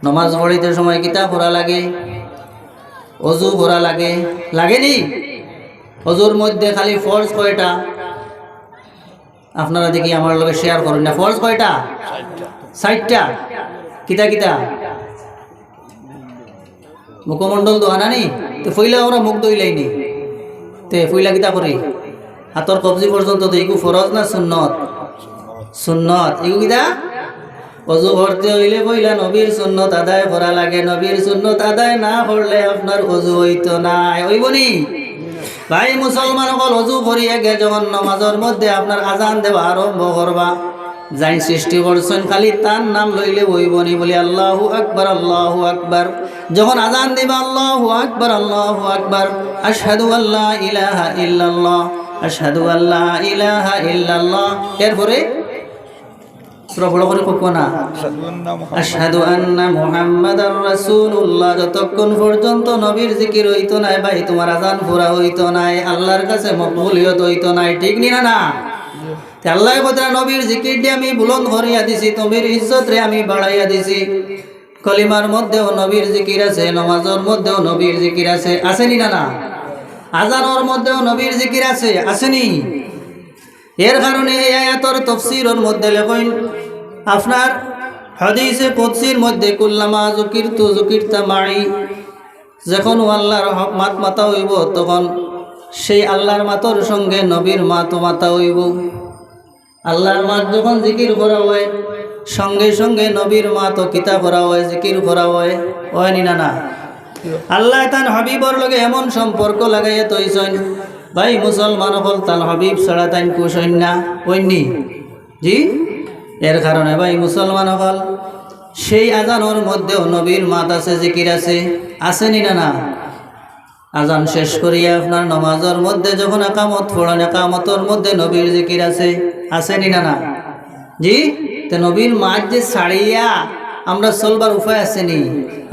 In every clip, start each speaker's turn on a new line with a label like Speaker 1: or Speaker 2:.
Speaker 1: নমাজ পড়িতে সময় কিতা পড়া লাগে? অজু করা লাগে, লাগেনি? অজুর মধ্যে খালি ফরজ কয়টা? আপনারা দেখি আমার লগে শেয়ার করুন না। ফরজ কয়টা? 60টা। কিতা কিতা? মুখমণ্ডল দোয়ানা নি, তো ফইলা আমরা মুখ দইলাইনি, তে ফইলা কিতা করি? হাতর কবজি পর্যন্ত তো এগু ফরজ না সুন্নত? সুন্নত। এগু কিতা? অজু করতে হইলে পইলা নবীর সুন্নত আদায় করা লাগে। নবীর সুন্নত আদায় না করলে আপনার অজু হইতো নাই, হইবনি? ভাই মুসলমান সকল, অজু করিয়া গে যখন নমাজের মধ্যে আপনার আজান দেওয়া আরম্ভ করবা, যাই সৃষ্টি করছেন খালি তার নাম লইলে হইবনি, বলি আল্লাহু আকবার আল্লাহু আকবার। যখন আজান দিবা আল্লাহু আকবার আল্লাহু আকবার, আশহাদু আল্লা ইলাহা ইল্লাল্লাহ আশহাদু আল্লা ইলাহা ইল্লাল্লাহ। এরপরে বড় করে কখনো না আশহাদু আন্না মুহাম্মাদার রাসূলুল্লাহ। যতক্ষণ পর্যন্ত নবীর জিকির হইতো নাই ভাই, তোমার আজান পুরা হইতো নাই, আল্লাহর কাছে মকবুলিয়ত হইতো নাই। ঠিক নি না? না আল্লাহ কথা নবীর জিকির দিয়ে আমি বুলন্দ করিয়া দিছি, নবীর ইজ্জত রে আমি বাড়াইয়া দিছি। কলিমার মধ্যেও নবীর জিকির আছে, নমাজের মধ্যেও নবীর জিকির আছে, আসেনি না? না আজানের মধ্যেও নবীর জিকির আছে, আসেনি? এর কারণে এই আয়াতের তাফসীরের মধ্যে লেখেন আপনার হাদিসে কুদসির মধ্যে কুল্লামা যুকিরতু যুকিরতা মাই, যখন আল্লাহর মাত মাতা হইব তখন সেই আল্লাহর মাতর সঙ্গে নবীর মাত মাতা হইব। আল্লাহর মাত যখন জিকির করা হয় সঙ্গে সঙ্গে নবীর মাত কিতা করা হয়, জিকির করা হয়, হয়নি না? না আল্লাহ তার হাবিবর লগে এমন সম্পর্ক লাগাইয়া তৈছেন ভাই মুসলমান হল তার হাবিব ছাড়া তাই কুশন না, হইনি? জি। এর কারণে ভাই মুসলমান হল সেই আজানোর মধ্যেও নবীর মাত আছে, জিকির আছে, আসেনি না? না আজান শেষ করিয়া আপনার নমাজের মধ্যে যখন একামত পড়েন, একামতের মধ্যে নবীর জিকির আছে, আসেনি না? না জি। তো নবীর মাত যে ছাড়িয়া আমরা চলবার উপায় আসেনি?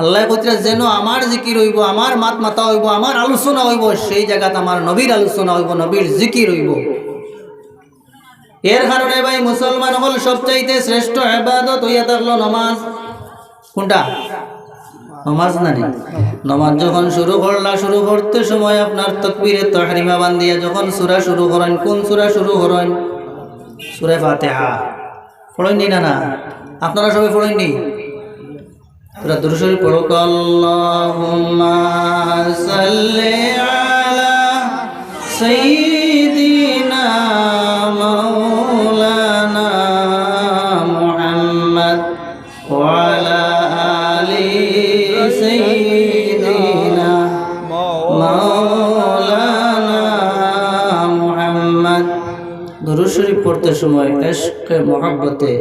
Speaker 1: আল্লাহ কইরা যেন আমার জিকির হইব, আমার মাত মাতা হইব, আমার আলোচনা হইব, সেই জায়গাতে আমার নবীর আলোচনা হইব, নবীর জিকির হইব। এর কারণে ভাই মুসলমান হল সবচাইতে শ্রেষ্ঠ ইবাদত হইয়া থাকলো নমাজ। কোনটা? নমাজ না? নমাজ যখন শুরু করলা, শুরু করতে সময় আপনার তাকবীরে তাহরিমা বান্দিয়া যখন সূরা শুরু করেন, কোন সূরা শুরু করেন? সূরা ফাতিহা। পড়েননি না? না আপনারা সবাই পড়েননি? তোরা দুরূদ শরীফ পড়ো। আল্লাহুম্মা সাল্লি আলা সাইয়্যিদিনা মাওলানা মুহাম্মদ ওয়া আলা আলি সাইয়্যিদিনা মাওলানা মুহাম্মদ। দুরূদ শরীফ পড়তে সময় ইশকে মুহাব্বতে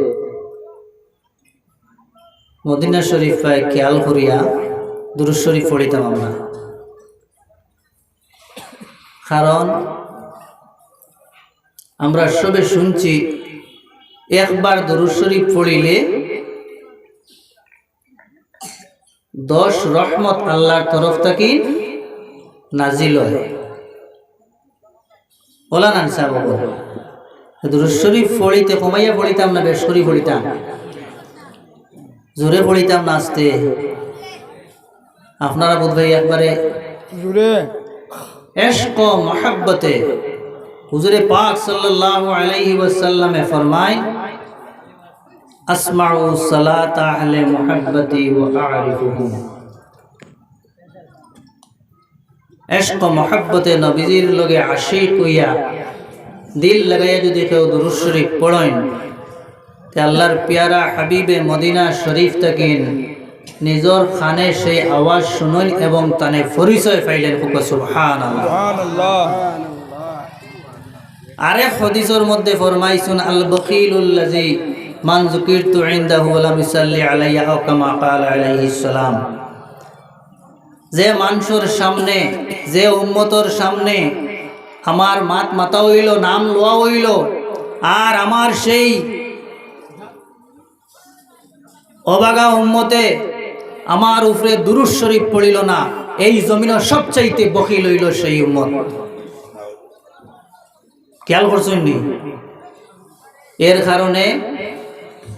Speaker 1: মদিনা শরীফ খেয়াল করিয়া দুরূদ শরীফ পড়িতাম আমরা। কারণ আমরা সবে শুনছি একবার দুরূদ শরীফ পড়িলে 10 রহমত আল্লাহর তরফ থেকে নাজিল হয়। বলা না সাহেব, দুরূদ শরীফ পড়িতে কমাইয়া পড়িতাম না বেশ করে পড়িতাম? জোরে পড়িতাম না আস্তে? আপনারা বোধ ভাই একবারে জোরে ইশক ও মুহাব্বতে হুজুরে পাক সাল্লাল্লাহু আলাইহি ওয়াসাল্লামে ফরমায় আসমাউ সালাত আহলে মুহাব্বতি ওয়া আরিফুহুম। ইশক ও মুহাব্বতে নবীজির লগে আশিক হইয়া দিল লাগাইয়া যদি কেউ দুরূদ শরীফ পড়েন, আল্লাহর প্যারা হাবিবে মদিনা শরীফ থেকে নিজর খানে সেই আওয়াজ শুনেন এবং তানে পরিচয় পাইলেন। সুবহানাল্লাহ। আরেক হাদিসের মধ্যে ফরমাইছেন আল বখিলুল্লাযী মান যুকিরতু ইনদাহু ওয়া লাম ইসাল্লি আলাইয়া আও কামা ক্বালা আলাইহিস সালাম। যে মানুষের সামনে, যে উম্মতের সামনে আমার মাত মাতা হইল, নাম লওয়া হইল, আর আমার সেই অবাগা উম্মতে আমার উপরে দুরূদ শরীফ পড়িল না, এই জমিনের সবচাইতে বখিল হইল সেই উম্মত। খেয়াল করছেন নি? এর কারণে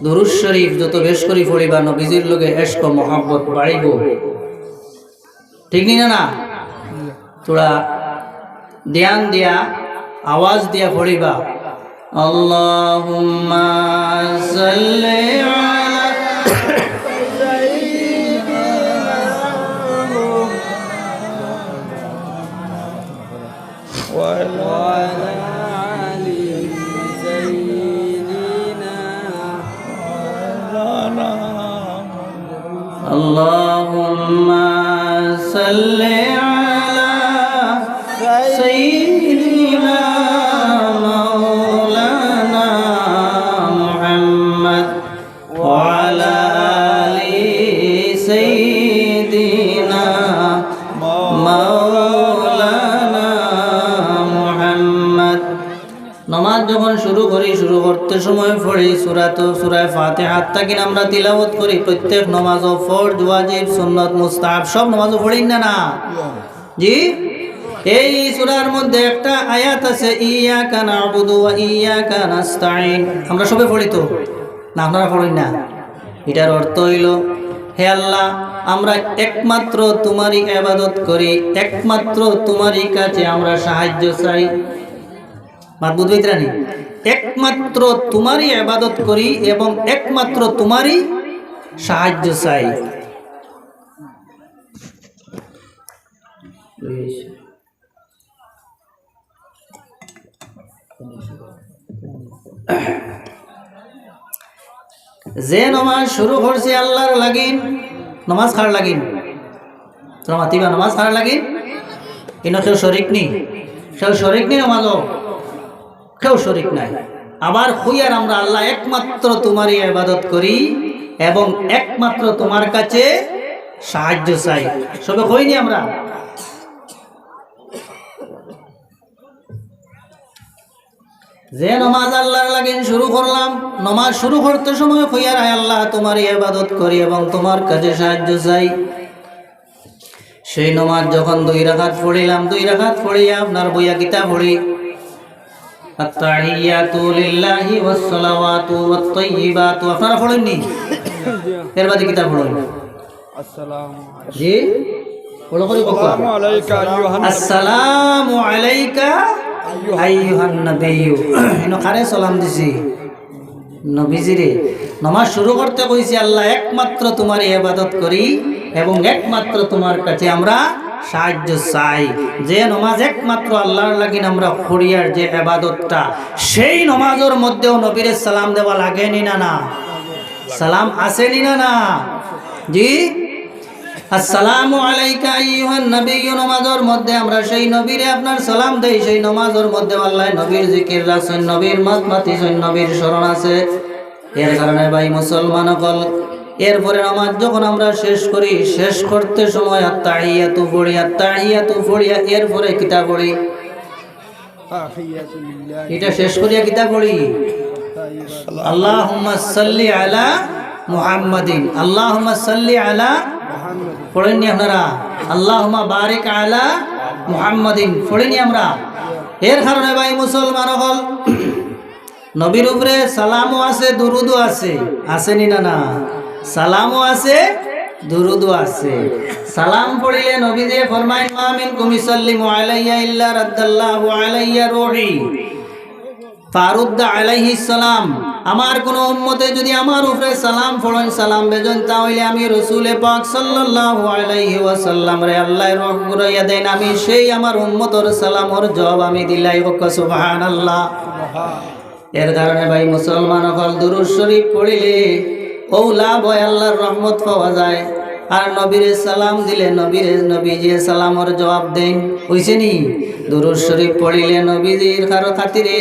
Speaker 1: দুরূদ শরীফ যত বেশ করি পড়িবা নবীজির লগে ইশক ও মহব্বত বাড়িব। ঠিক নি না? তোরা ধ্যান দিয়া আওয়াজ দিয়া পড়িবা আল্লাহুম্মা সাল্লি আলা Allahumma salli ala sayyidina maulana Muhammad wa ala ali sayyidina maulana Muhammad। নামাজ যখন শুরু করতে সময় পড়ি সূরা ফাতিহা তাকিন আমরা তিলাওয়াত করি। প্রত্যেক নামাজও ফরজ ওয়াজিব সুন্নাত মুস্তাহাব সব নামাজও পড়ি না? জি। এই সূরার মধ্যে একটা আয়াত আছে ইয়াকা না'বুদু ওয়া ইয়াকা নাস্তাঈন, আমরা সবে পড়ি তো না? আপনারা পড়েন না? এটার অর্থ হইল হে আল্লাহ আমরা একমাত্র তোমারই ইবাদত করি, একমাত্র তোমারই কাছে আমরা সাহায্য চাই। মাতবুদ বিতরানি একমাত্র তোমারই ইবাদত করি এবং একমাত্র তোমারই সাহায্য চাই। যে নামাজ শুরু করছে আল্লাহর লাগিন, নামাজ খারাপ লাগিন তোরা মাতিবা, নামাজ খারাপ লাগিন কিন্তু কেউ শরিক নেই, নামাজও কেউ শরিক নাই। আবার হইয়ার আমরা আল্লাহ একমাত্র তোমারই ইবাদত করি এবং একমাত্র তোমার কাছে সাহায্য চাই। সবে হইনি আমরা? যে নামাজ আল্লাহর লাগিন শুরু করলাম, নামাজ শুরু করতে সময় হইয়ার আয় আল্লাহ তোমারই ইবাদত করি এবং তোমার কাছে সাহায্য চাই। সেই নামাজ যখন 2 রাকাত পড়িলাম, 2 রাকাত পড়িয়া আপনার বইয়া কিতাব পড়ি আত-তাহিয়াতু লিল্লাহি ওয়াস-সালাওয়াতু ওয়াত-তাইয়্যিবাতু, আপনারা পড়েননি? এর বাদে কিতাব পড়ুন। জি পড়ো করে আসসালামু আলাইকা আইয়ুহান নাবিয়্যু। ইনো কারে সালাম দিছি? নবীজিরে। নামাজ শুরু করতে কইছি আল্লাহ একমাত্র তোমার ইবাদত করি এবং একমাত্র তোমার কাছে আমরা সাহায্য চাই। যে নামাজ একমাত্র আল্লাহর লাগিন আমরা পড়িয়ার যে ইবাদতটা, সেই নামাজের মধ্যেও নবীরে সালাম দেওয়া লাগেনি না? সালাম আসেনি না? জি। আসসালামু আলাইকা আইয়ুহান নাবিয়্যু নামাজের মধ্যে আমরা সেই নবীরে আপনার সালাম দেই। সেই নামাজের মধ্যে আল্লাহ নবীর জিকির রাখছেন, নবীর মাতমাতিছেন, নবীর স্মরণ আছে। এর কারণে ভাই মুসলমান হল এরপরে নামাজ যখন আমরা শেষ করি, শেষ করতে সময় আত-তাহিয়াতু পড়িয়া এরপরে কিতাব পড়ি। এটা শেষ করিয়া কিতাব পড়ি আল্লাহুম্মা সাল্লি আলা মুহাম্মাদিন, আল্লাহুম্মা সাল্লি আলা পড়েননি আপনারা? আল্লাহুম্মা বারিক আলা মুহাম্মাদিন পড়েনি আমরা? এর কারণে ভাই মুসলমান হল নবীর উপরে সালামও আছে, দুরুদও আছে। আসেনি না? সালামও আছে, দুরুদও আছে। সালাম পড়িলে নবী যে ফরমায় মা মিনকুম ইসাল্লিমু আলাইয়া ইল্লা রাদ্দাল্লাহু আলাইয়া রূহি ফারুদ্দা আলাইহিস সালাম। আমার কোন উম্মতে যদি আমার উপরে সালাম পড়েন, সালাম বেজন, তাহলে আমি রাসূল পাক সাল্লাল্লাহু আলাইহি ওয়াসাল্লাম রে আল্লাহ রহ করাইয়া দেন, আমি সেই আমার উম্মতর সালামর জবাব আমি দিলাই। সুবহানাল্লাহ। এর কারণে ভাই মুসলমান হল দুরূদ শরীফ পড়িলে ও লাভ হয়, আল্লাহর রহমত পাওয়া যায়। আর নবীরে সালাম দিলে নবীজি সালামর জবাব দেন। হইছেনি? দুরূদ শরীফ পড়িলে নবীজির খাতিরে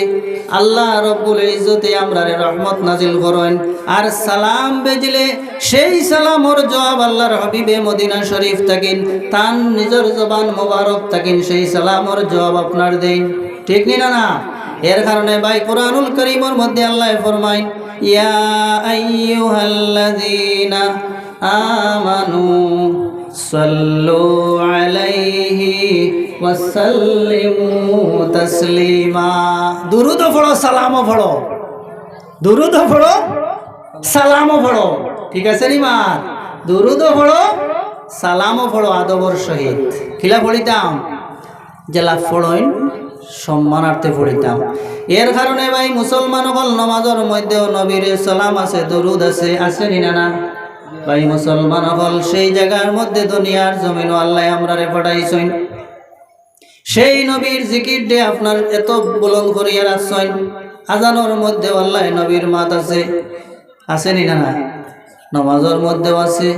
Speaker 1: আল্লাহ রব্বুল ইজ্জতে আমরারে রহমত নাজিল করেন। আর সালাম বেজলে সেই সালামর জবাব আল্লাহর হাবিবে মদিনা শরীফ থাকেন, তান নিজের জবান মোবারক থাকেন, সেই সালামর জবাব আপনার দেন। ঠিক না? এর কারণে ভাই কোরআনুল কারীমের মধ্যে আল্লাহ ফরমায় ইয়া আইয়ুহাল্লাযীনা আমানু সাল্লু আলাইহি ওয়া সাল্লিমু তাসলিমা। দুরূদ পড়ো, সালামও পড়ো, দুরূদ পড়ো সালামও পড়ো, ঠিক আছে নি মা? দুরুদও পড়ো, সালামও পড়ো আদবর সহিত। কিলা পড়িতাম? জেলা পড়ইন সম্মানার্থে পড়িতাম। এর কারণে ভাই মুসলমান হল নমাজের মধ্যেও নবীর সালাম আছে, দরুদ আছে, আছে নি না? ভাই মুসলমান হল সেই জায়গার মধ্যে দুনিয়ার জমিন আল্লাহ আমরারে পাঠাইছেন, সেই নবীর জিকির দিয়ে আপনার এত বুলন্দ করিয়া রাখছেন। আজানোর মধ্যে আল্লাহ নবীর মাত আছে, আছে নি না? নামাজের মধ্যেও আছে,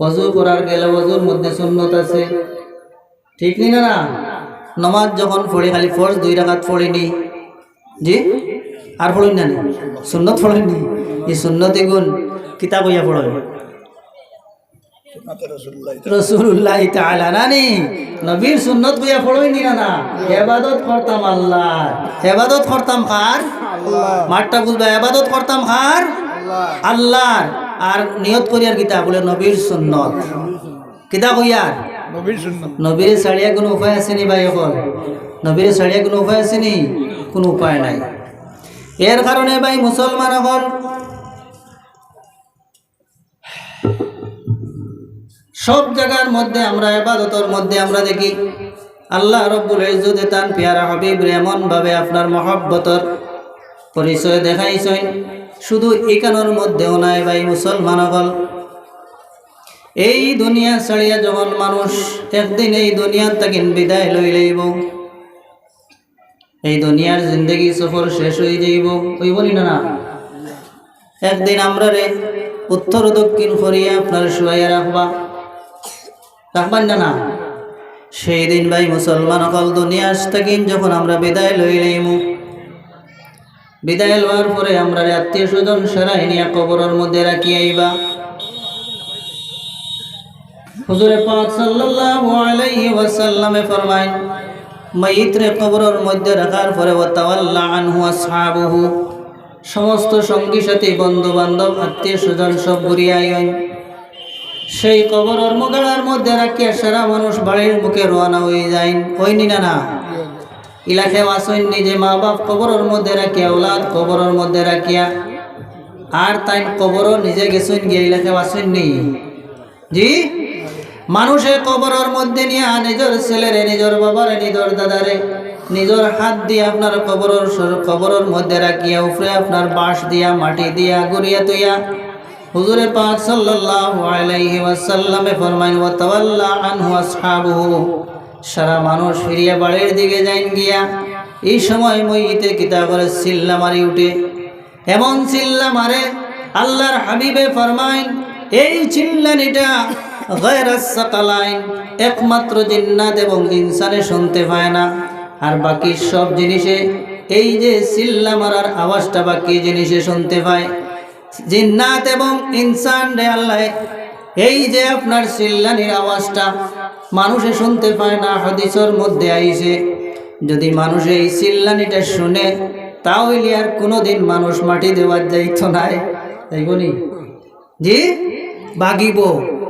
Speaker 1: ওযু করার গেলে ওযুর মধ্যে সুন্নত আছে, ঠিক নি না? নামাজ যখন পড়ি খালি ফরজ 2 রাকাত পড়িনি, জি আর পড়িন না, সুন্নত পড়িনি। এই সুন্নতি গুণ কিতাব হইয়া পড়ে রাসূলুল্লাহ তাআলা নানি নবীর সুন্নত হইয়া পড়ইনি না? ইবাদত করতাম আল্লাহ, ইবাদত করতাম কার? মাঠটা বুঝবা, ইবাদত করতাম কার? আল্লাহর। আর নিয়ত করিয়ার কিতাব বলে নবীর সুন্নত। কিতাব হইয়ার নবীর সুন্নত। নবীর ছাড়িয়া কোনো উপায় আছে নি ভাই? এখন নবীর ছাড়িয়া কোনো উপায় আছে নি? কোনো উপায় নাই। এর কারণে ভাই মুসলমান হল সব জায়গার মধ্যে আমরা ইবাদতের মধ্যে আমরা দেখি আল্লাহ রব্বুল ইজ্জত তান পেয়ারা হাবিব এমন ভাবে আপনার মহব্বতের পরিচয় দেখাইছেন। শুধু এখানোর মধ্যেও নাই ভাই মুসলমান হল, এই দুনিয়া ছাড়িয়া যখন মানুষ একদিন এই দুনিয়ার থেকে বিদায় লই লইব, এই দুনিয়ার জিন্দগি সফর শেষ হয়ে যাইব, হইব না? একদিন আমরা রে উত্তর দক্ষিণ করিয়া আপনার শুয়াইয়া রাখবেন না? সেই দিন ভাই মুসলমান হল দুনিয়ার থেকে যখন আমরা বিদায় লই লইব, বিদায় লওয়ার পরে আমরা আত্মীয় স্বজন সেরাই নিয়ে কবরের মধ্যে রাখি আইবা। হুজুরে পাক সাল্লাল্লাহু আলাইহি ওয়াসাল্লামে ফরমায়, মাইয়িতরে কবরের মধ্যে রাখার পরে ওয়াতাওয়াল্লা আনহু আসহাবুহু, সমস্ত সঙ্গী সাথী বন্ধু বান্ধব আত্মীয় স্বজন সব ঘুরিয়ে আইন। সেই কবরের মোগাড়ার মধ্যে রাখিয়া সারা মানুষ বাড়ির মুখে রওনা হয়ে যায়, হয়নি না? ইলাকে আসেন নিজে মা বাপ কবরের মধ্যে রাখিয়া, ওলাদ কবরের মধ্যে রাখিয়া, আর তাই কবরও নিজে গেছেন গিয়ে ইলাকে আসেন নি? জি, মানুষের কবরের মধ্যে নিয়ে নিজের ছেলেরে, নিজের বাবারে, নিজের দাদারে নিজের হাত দিয়ে আপনার কবরের মধ্যে রাখিয়া উপরে আপনার বাঁশ দিয়া মাটি দিয়া গড়িয়া তুইয়া হুজুরে পাক সাল্লাল্লাহু আলাইহি ওয়াসাল্লামে ফরমায়, ওয়া তাওয়াল্লা আনহু আসহাবুহু, সারা মানুষ ফিরিয়া বাড়ির দিকে যাইন গিয়া। এই সময় মইতে কিতা করে চিল্লা মারি উঠে, এমন চিল্লা মারে আল্লাহর হাবিবে ফরমায়, এই চিল্লানিটা গায়রাস সাকালাইন, একমাত্র জিন্নাত এবং ইনসানে শুনতে পায় না, আর বাকি সব জিনিসে এই যে চিল্লা মারার আওয়াজটা বাকি জিনিসে শুনতে পায়। জিন্নাত এবং ইনসান রে আল্লাহ এই যে আপনার চিল্লানির আওয়াজটা মানুষে শুনতে পায় না। হাদিসের মধ্যে আইছে, যদি মানুষ এই চিল্লানিটা শুনে তাহলে আর কোনোদিন মানুষ মাটি দেওয়ার যাইত নাই, তাই বলি জি, বাগিব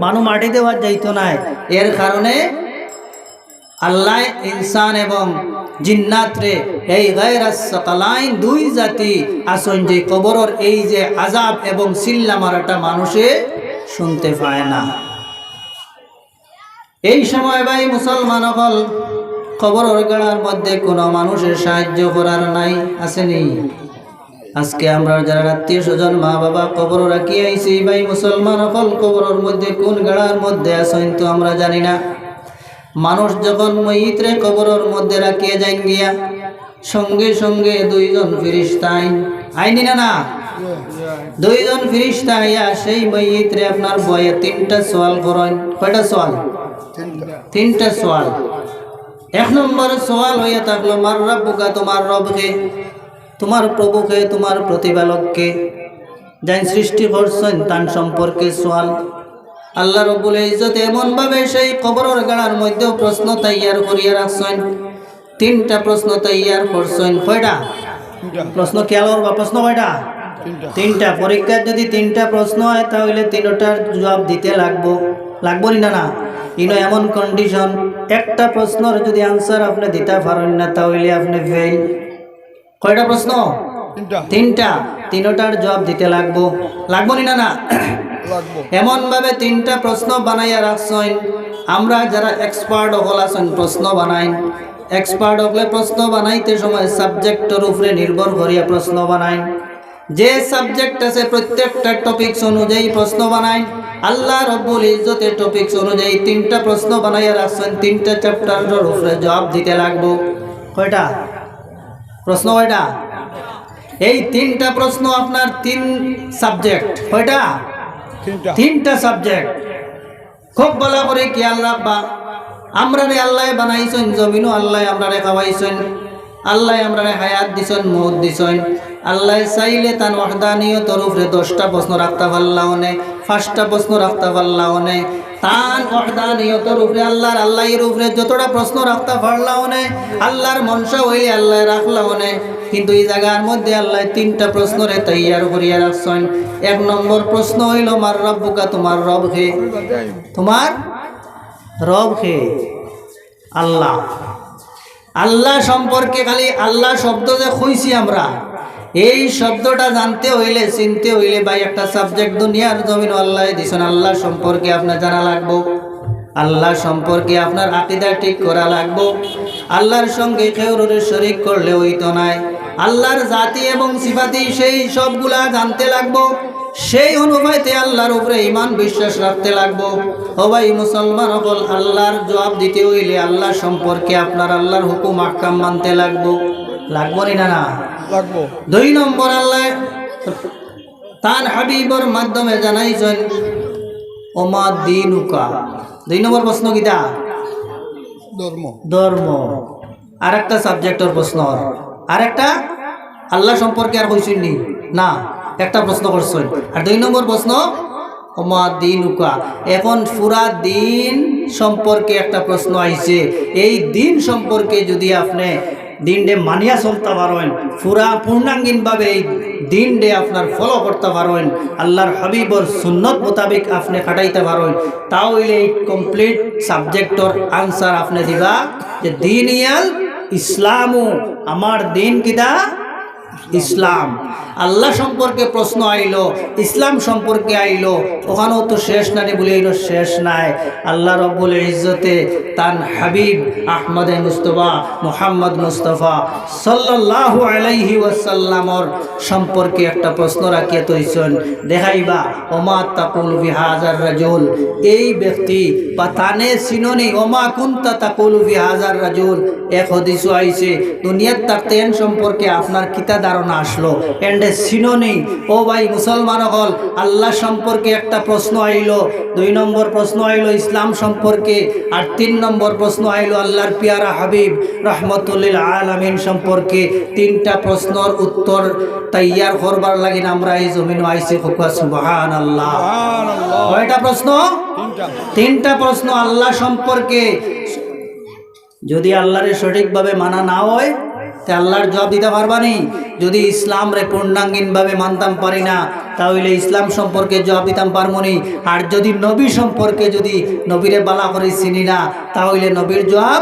Speaker 1: মানুষ মাটি দেওয়ার যাইত নাই। এর কারণে আল্লাহ ইনসান এবং জিন্নাত রে এই গায়রাস সাকালাইন দুই জাতি আসন যে কবরের এই যে আযাব এবং চিল্লা মারাটা মানুষে শুনতে পায় না। এই সময় ভাই মুসলমান হল কবরের গাড়ার মধ্যে কোনো মানুষের সাহায্য করার নাই, আসেনি? আজকে আমরা যারা আত্মীয় স্বজন মা বাবা কবর রাখি আইছি ভাই মুসলমান হল কবরের মধ্যে কোন গাড়ার মধ্যে আসেন তো আমরা জানি না। মানুষ যখন মইতরে কবরের মধ্যে রাখিয়ে যাই গিয়া সঙ্গে সঙ্গে দুইজন ফেরেশতা আইনি না? দুইজন ফেরেশতা আইয়া সেই মইতরে আপনার বয়ে 3টা সওয়াল করেন। কয়টা সওয়াল? 3টা সওয়াল। 1 নম্বর সওয়াল হইয়া থাকলো, মার রাব্বুকা, তোমার রবকে, তোমার প্রভুকে, তোমার প্রতিপালককে, যাই সৃষ্টি করছেন তার সম্পর্কে সওয়াল। আল্লাহ রব্বুল ইজ্জত এমন ভাবে সেই কবরের গাড়ার মধ্যেও প্রশ্ন তৈয়ার করিয়া রাখছেন। 3টা প্রশ্ন তৈয়ার করছেন। কয়টা প্রশ্ন? খেয়াল বা প্রশ্ন কয়টা? 3টা। পরীক্ষার যদি 3টা প্রশ্ন হয় তাহলে 3টার জবাব দিতে লাগবো না? ইনো এমন কন্ডিশন, একটা প্রশ্নের যদি আনসার আপনি দিতে পারেন না তাহলে আপনি ফেল। কয়টা প্রশ্ন? তিনটা, তিনটার জবাব দিতে লাগবো। লাগবো নি না না? এমন ভাবে তিনটা প্রশ্ন বানাইয়া রাখছেন, আমরা যারা এক্সপার্ট হল আছেন প্রশ্ন বানাই, এক্সপার্ট হলে প্রশ্ন বানাইতে সময় সাবজেক্টের উপরে নির্ভর করিয়া প্রশ্ন বানাই। যে সাবজেক্ট আছে প্রত্যেকটা টপিকস অনুযায়ী প্রশ্ন বানাই। আল্লাহ রব্বুল ইজ্জতের টপিকস অনুযায়ী তিনটা প্রশ্ন বানাইয়া রাখছেন, তিনটা চ্যাপ্টারের উপরে জবাব দিতে লাগবো। কয়টা প্রশ্ন? কয়টা? এই তিনটা প্রশ্ন আপনার তিন সাবজেক্ট। কয়টা? তিনটা সাবজেক্ট। খুব ভালো করে খেয়াল রাখবা। আমরা রে আল্লাহ বানাইছেন, জমিনও আল্লাহ আমরা রে খাওয়াইছেন, আল্লাহ আমরা রে হায়াত দিছেন, মৌত দিছেন। আল্লাহ চাইলে তার ওয়াহদানিয়তের উপরে 10টা প্রশ্ন রাখতে পারলাও নে, 5টা প্রশ্ন রাখতে পারলাও নে। তার ওয়াহদানিয়তের উপরে আল্লাহর উপরে যতটা প্রশ্ন রাখতে পারলাও নে, আল্লাহর মনসা হইলে আল্লাহ রাখলাও নে। কিন্তু এই জায়গার মধ্যে আল্লাহ তিনটা প্রশ্নরে তৈয়ার করিয়া রাখছেন। 1 নম্বর প্রশ্ন হইল মার রব্বুকা, তোমার রব কে? তোমার রব কে? আল্লাহ। আল্লাহ সম্পর্কে খালি আল্লাহ শব্দ যে কইছি আমরা, এই শব্দটা জানতে হইলে চিনতে হইলে ভাই একটা সাবজেক্ট দুনিয়ার জমিন আল্লাহ দিছেন। আল্লাহ সম্পর্কে আপনার জানা লাগবো, আল্লাহ সম্পর্কে আপনার আকীদা ঠিক করা লাগবো। আল্লাহর সঙ্গে কেউরে শরীক করলে হইতো নাই। আল্লাহর জাতি এবং সিফাতি সেই সবগুলা জানতে লাগবো। সেই অনুপাতে আল্লাহর উপরে ঈমান বিশ্বাস রাখতে লাগবো। ও ভাই মুসলমান সকল, আল্লাহর জবাব দিতে হইলে আল্লাহ সম্পর্কে আপনার আল্লাহর হুকুম আহকাম মানতে লাগবো। লাগবো নি না? না লাগবো। 2 নম্বর আল্লাহ তার হাবিবর মাধ্যমে জানাইছেন ওমা দিনুকা। 2 নম্বর প্রশ্ন কিটা? ধর্ম। ধর্ম। আরেকটা সাবজেক্টের প্রশ্ন, আরেকটা আল্লাহ সম্পর্কে আর কইছেন নি না, একটা প্রশ্ন করছেন। আর 2 নম্বর প্রশ্ন ওমা দিনুকা। এখন পুরা দিন সম্পর্কে একটা প্রশ্ন আইছে। এই দিন সম্পর্কে যদি আপনি দিনডে মানিয়া চলতে পারেন, পুরা পূর্ণাঙ্গিনভাবে এই দিনডে আপনার ফলো করতে পারেন, আল্লাহর হাবিবর সুন্নত মোতাবেক আপনি কাটাইতে পারেন, তাহলে এই কমপ্লিট সাবজেক্টর আনসার আপনি দিবা যে দিন ইয়াল ইসলামু, আমার দিন কিদা? ইসলাম। আল্লাহ সম্পর্কে প্রশ্ন আইলো, ইসলাম সম্পর্কে আইলো, ওখানেও তো শেষ নাই বলে এলো শেষ নাই। আল্লাহ রব্বুল ইজ্জতে তান হাবিব আহমদে মুস্তফা মুহাম্মদ মুস্তফা সাল্লাল্লাহু আলাইহি ওয়াসাল্লামর সম্পর্কে একটা প্রশ্ন রাখিয়া তৈছেন। দেখাইবা ওমা তাকুলু বিহাজার রাজুল, এই ব্যক্তি বা তানে সিনোনি ওমা কুনতা তাকুলু বিহাজার রাজুল। এক হাদিস আইছে দুনিয়ার তার তেন সম্পর্কে আপনার কিতা ধারণা আসলো, এন্ডে সিনোনি। ও ভাই মুসলমান হল, আল্লাহ সম্পর্কে একটা প্রশ্ন আইলো, 2 নম্বর প্রশ্ন আইলো ইসলাম সম্পর্কে, আর 3 নম্বর প্রশ্ন আইলো আল্লাহর পিয়ারা হাবিব রহমতুল্লিল আলামিন সম্পর্কে। 3টা প্রশ্নর উত্তর তৈয়ার করবার লাগিন আমরা এই জমিন আইছি। সুবহানাল্লাহ। কয়টা প্রশ্ন? 3টা প্রশ্ন আল্লাহ সম্পর্কে। যদি আল্লাহরে সঠিকভাবে মানা না হয় তে আল্লাহর জবাব দিতে পারবানি। যদি ইসলাম রে পূর্ণাঙ্গিনভাবে মানতাম পারি না, তাহলে ইসলাম সম্পর্কে জবাব দিতাম পারমনি। আর যদি নবী সম্পর্কে, যদি নবীরে বালা করে চিনি না, তাহলে নবীর জবাব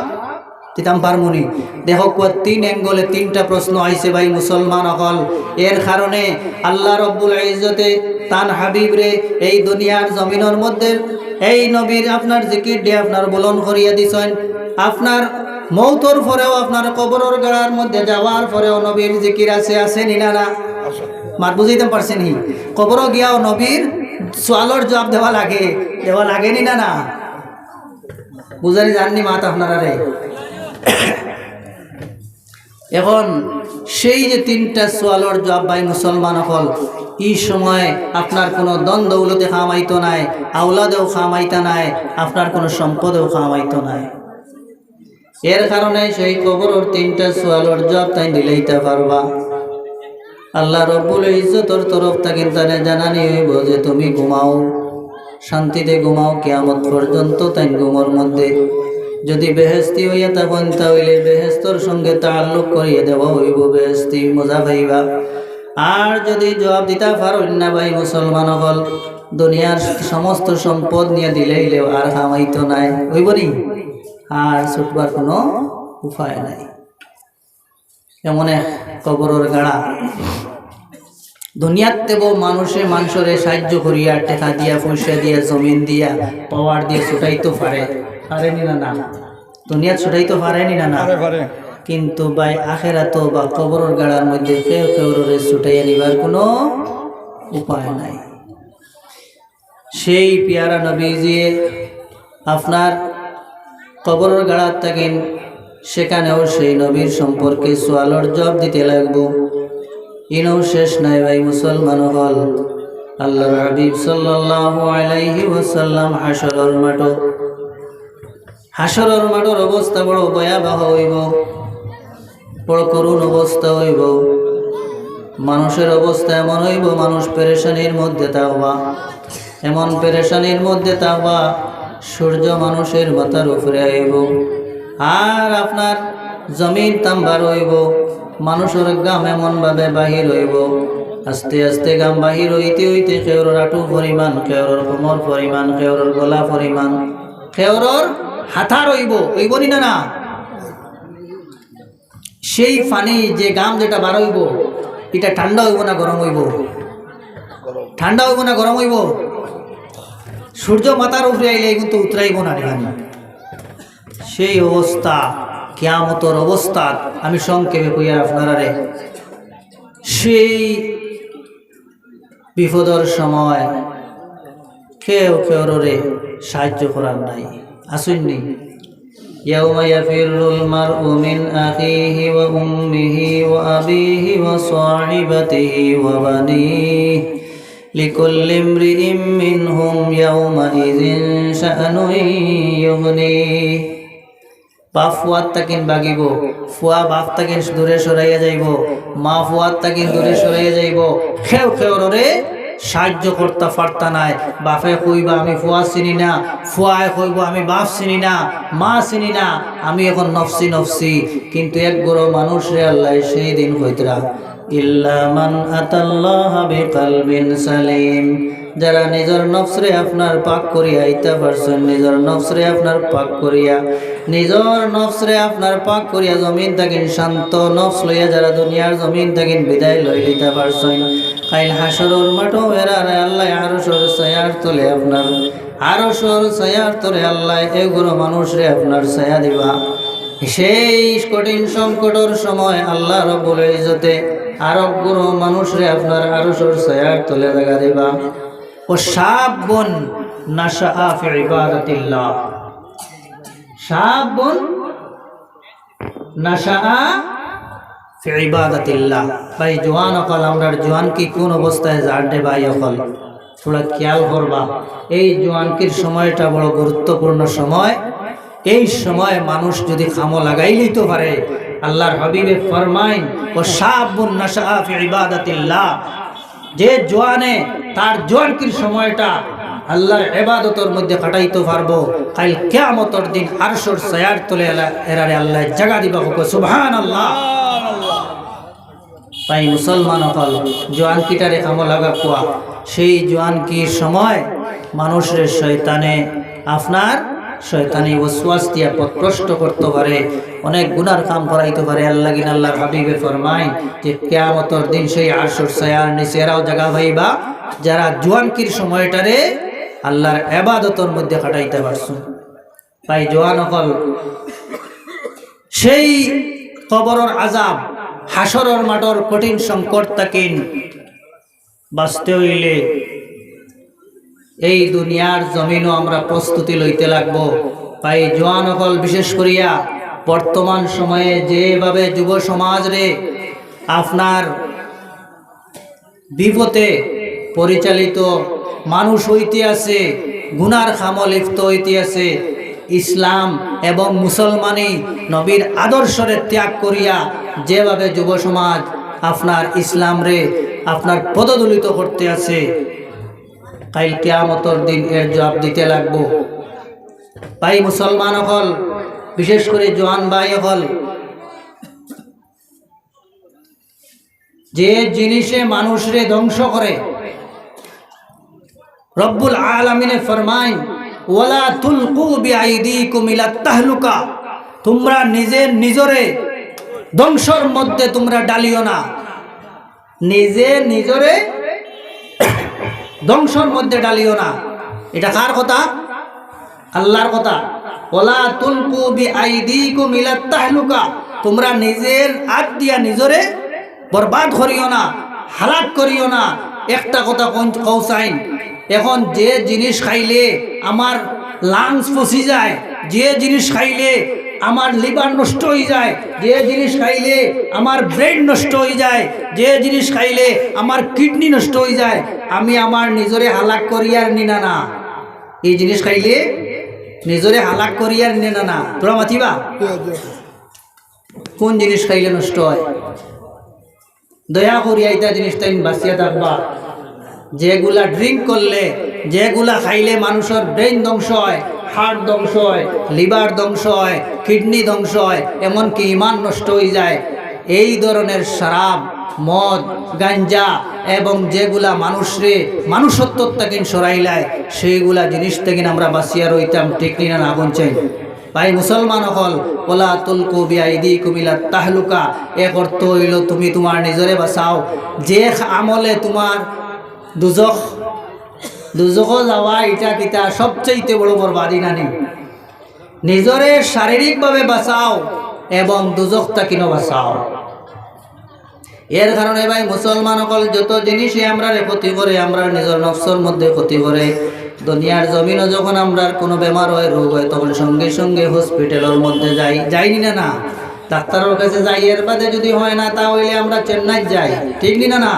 Speaker 1: দিতাম পারমনি। দেখো 3 অ্যাঙ্গলে 3টা প্রশ্ন আইছে ভাই মুসলমান হল। এর কারণে আল্লাহ রব্বুল ইজ্জতে তান হাবিব রে এই দুনিয়ার জমিনের মধ্যে এই নবীর আপনার জিকির দিয়ে আপনার বলন করিয়া দিছেন। আপনার মৌতর পরেও, আপনার কবরের গাড়ার মধ্যে যাওয়ার পরেও নবীর জিকির আছে নি না? মাত বুঝাইতে পারছেন? কবরও গিয়াও নবীর সোয়ালর জবাব দেওয়া লাগে নি না? বুঝানি জাননি মাত আপনারা রে। এখন সেই যে 3টা সোয়ালর জবাব ভাই মুসলমান হল, এই সময় আপনার কোনো দ্বন্দ্ব উলতে খামাইতো নাই, আওলাদেও খামাইতা নাই, আপনার কোনো সম্পদেও খামাইতো নাই। এর কারণে সেই কবরের 3টা সোয়ালর জবাব তাই দিলেইতে পারবা। আল্লাহ রব্বুল ইজ্জতের তরফ থেকে তানে জানানি হইব যে তুমি ঘুমাও, শান্তিতে ঘুমাও কিয়ামত পর্যন্ত। তাই ঘুমোর মধ্যে যদি বেহেস্তি হইয়া থাকেন, তাহলে বেহেস্তর সঙ্গে তাল্লুক করিয়ে দেওয়া হইব, বেহেস্তি মজা পাইবা। আর যদি জবাব দিতে পারেন না ভাই মুসলমান হল, দুনিয়ার সমস্ত সম্পদ নিয়ে দিলেইলেও আর খামাইতো নাই, হইব নি? আর ছুটবার কোনো উপায় নাই। এমন এক কবরের গাড়া দুনিয়াতে বউ মানুষরে সাহায্য করিয়া টেকা দিয়া পয়সা দিয়া জমিন দিয়া পাওয়ার দিয়ে ছুটাইতে পারেনি না দুনিয়া ছুটাইতে পারেনি না কিন্তু ভাই আখেরাত বা কবরের গাড়ার মধ্যে কেউ কেউরে ছুটাইয়া নিবার কোনো উপায় নাই। সেই পিয়ারা নবীজি আপনার কবরের গাড়ার থাকেন, সেখানেও সেই নবীর সম্পর্কে সোয়ালর জবাব দিতে লাগবো। ইনও শেষ নাই ভাই মুসলমান হল। আল্লাহর হাবিব সাল্লাল্লাহু আলাইহি ওয়াসাল্লাম হাসরের মাঠের অবস্থা বড় ভয়াবহ হইব, বড় করুণ অবস্থা হইব। মানুষের অবস্থা এমন হইব, মানুষ পেরেশানির মধ্যে থাকবা, এমন পেরেশানির মধ্যে থাকবা সূর্য মানুষের মাথার উপরে আইব, আর আপনার জমিন তাম্বার হইব। মানুষের গাম এমন ভাবে বাহির হইব, আস্তে আস্তে গাম বাহির হইতে হইতে কেউর আঁটু পরিমাণ, কেউর কোমর পরিমাণ, কেউর গলা পরিমাণ, কেউর হাতা রইব, হইব না। সেই পানি যে গাম যেটা বার হইব, এটা ঠান্ডা হইব না গরম হইব? ঠান্ডা হইব না গরম হইব? সূর্য মাথার উপরে আইলে কিন্তু উতরাইব না। সেই অবস্থা কিয়ামতের অবস্থা আমি সংক্ষেপে কইয়া আপনারারে, সেই বিপদের সময় কেউ কেউরে সাহায্য করার নাই। আসুননি ইয়াউমা ইয়াফিরুল মারউ মিন আখিহি ওয়া উম্মিহি ওয়া আবিহি ওয়া সাহিবাতিহি ওয়া বানিহি লিকুল্লি ইমরিইম মিনহুম ইয়াউমাইযিন শাআনুন ইউগনিহি। বাপ ফুয়াত তাকিন বাগিব, ফুয়া বাপ তাকিন দূরে সরাইয়া যাইব, মা ফুয়াত তাকিন দূরে সরাইয়া যাইব। কেউ কেউরে সাহায্য করতে পারতা নাই। বাপে কইবা আমি ফুয়া চিনি না, ফুয়ায় কইব আমি বাপ চিনি না, মা চিনি না, আমি এখন নফসি নফসি। কিন্তু এক বড় মানুষ রে আল্লাহ সেই দিন কইতরা ইল্লা মান আতাল্লাহা বিকলবিন সালিম, যারা নিজের নফসরে আপনার পাক করিয়া আইতা পারছেন, নিজের নফসরে আপনার পাক করিয়া, নিজের নফসরে আপনার পাক করিয়া জমিন থাকেন শান্ত নফস লইয়া যারা দুনিয়ার জমিন থাকেন বিদায় লই দিতে পারছেন, কাইল হাসরের মাঠও এরারে আল্লাহ আরশের ছায়ার তলে আপনার আরশের ছায়ার তলে আল্লাহ এগুলো মানুষরে আপনার ছায়া দিবা। সেই কঠিন সংকটের সময় আল্লাহ রব্বুল ইজ্জতে আরবগুলো মানুষরে আপনার আরশের ছায়ার তলে জায়গা দিবা। ও শাবুন নাশআ ফি ইবাদাতিল্লাহ, শাবুন নাশআ ফি ইবাদাতিল্লাহ। ভাই জওয়ান অকল আমরার জওয়ান কি কোন অবস্থায় জাড়ে ভাই অকল থোড়া খেয়াল করবা। এই জওয়ানকির সময়টা বড় গুরুত্বপূর্ণ সময়। এই সময় মানুষ যদি খামো লাগাই লইতে পারে, আল্লাহর হাবিবে ফরমাইন ও শাবুন নাশআ ফি ইবাদাতিল্লাহ, যে জওয়ানে তার জওয়ানকির সময়টা আল্লাহর ইবাদতের মধ্যে কাটাইতে পারবো, কাল কিয়ামতের দিন আরশের ছায়ার তলে এরারে আল্লাহ জায়গা দিবা। সুবহানাল্লাহ। তাই মুসলমান হল জওয়ানকিটারে কামো লাগা কোয়া। সেই জওয়ানকির সময় মানুষের শয়তানে আপনার শয়তানি ওয়াসওয়াস দিয়া পথভ্রষ্ট করতে পারে, অনেক গুনার কাম করাইতে পারে। আল্লাহর হাবিবে ফরমায় যে কিয়ামতের দিন সেই আরশের ছায়ার নিচে এরাও জায়গা পাইবা যারা জওয়ানকির সময়টারে আল্লাহর ইবাদতের মধ্যে কাটাইতে পারছো। তাই জওয়ান হল সেই কবরের আযাব, হাসরের মাঠের কঠিন সংকট তাকিন বাঁচতে হইলে এই দুনিয়ার জমিনও আমরা প্রস্তুতি লইতে লাগবো। তাই জওয়ান হল বিশেষ করিয়া বর্তমান সময়ে যেভাবে যুব সমাজ রে আপনার বিপদে পরিচালিত মানুষ হইতে আছে, গুনার খামে লিপ্ত হইতে আছে, ইসলাম এবং মুসলমানি নবীর আদর্শরে ত্যাগ করিয়া যেভাবে যুব সমাজ আপনার ইসলাম রে আপনার পদদলিত করতে আছে, কাল কিয়ামতের দিন এর জবাব দিতে লাগবো। ভাই মুসলমান হল বিশেষ করে জওয়ান ভাই হল, যে জিনিসে মানুষরে ধ্বংস করে রব্বুল আলামিনে ফরমায় ওয়ালা তুলকু বিআইদিকুম ইলা তাহলুকা, তোমরা নিজরে ধ্বংসর মধ্যে তোমরা ডালিও না, নিজে নিজরে ধ্বংসর মধ্যে ডালিও না। এটা কার কথা? আল্লাহর কথা। ওয়ালা তুলকু বিআইদিকুম ইলা তাহলুকা, তোমরা নিজের হাত দিয়া নিজরে বরবাদ করিও না, হালাক করিও না। একটা কথা কৌসাইন, এখন যে জিনিস খাইলে আমার লাংস ফসি যায়, যে জিনিস খাইলে আমার লিভার নষ্ট হয়ে যায়, যে জিনিস খাইলে আমার ব্রেন নষ্ট হয়ে যায়, যে জিনিস খাইলে আমার কিডনি নষ্ট হয়ে যায়, আমি আমার নিজরে হালাক করিয়ার নিনা না। এই জিনিস খাইলে নিজরে হালাক করিয়ার নিনা না। তোরা মাতিবা কোন জিনিস খাইলে নষ্ট হয়? দয়া করিয়া এটা জিনিস তাই বাঁচিয়া থাকবা। যেগুলা ড্রিঙ্ক করলে, যেগুলা খাইলে মানুষের ব্রেন ধ্বংস হয়, হার্ট ধ্বংস হয়, লিভার ধ্বংস হয়, কিডনি ধ্বংস হয়, এমনকি ইমান নষ্ট হয়ে যায়, এই ধরনের শরাব, মদ, গাঞ্জা এবং যেগুলা মানুষরে মানুষত্ব থেকে সরাইলায়, সেইগুলা জিনিস থেকে আমরা বাঁচিয়া রইতাম। ঠিক না? না বলছেন ভাই মুসলমান হল, ওলা তুলকু বিআইদিকুম ইলা তাহলুকা, এক অর্থ হইল তুমি তোমার নিজরে বাঁচাও। যে আমলে তোমার দুজখ যাওয়া, এটা কিতা সবচেয়ে বড় বরবাদি নানি। নিজরে শারীরিকভাবে বাঁচাও এবং দুজখটা কিনো বাঁচাও। এর কারণে ভাই মুসলমান হল, যত জিনিসই আমরা ক্ষতি করে, আমরা নিজের নফসের মধ্যে ক্ষতি করে। দুনিয়ার জমিনও যখন আমরা কোনো বেমার হয়, রোগ হয়, তখন সঙ্গে সঙ্গে হসপিটালের মধ্যে যাইনি না? ডাক্তারের কাছে যাই। এর বাদে যদি হয় না, তাহলে আমরা চেন্নাই যাই। ঠিক না?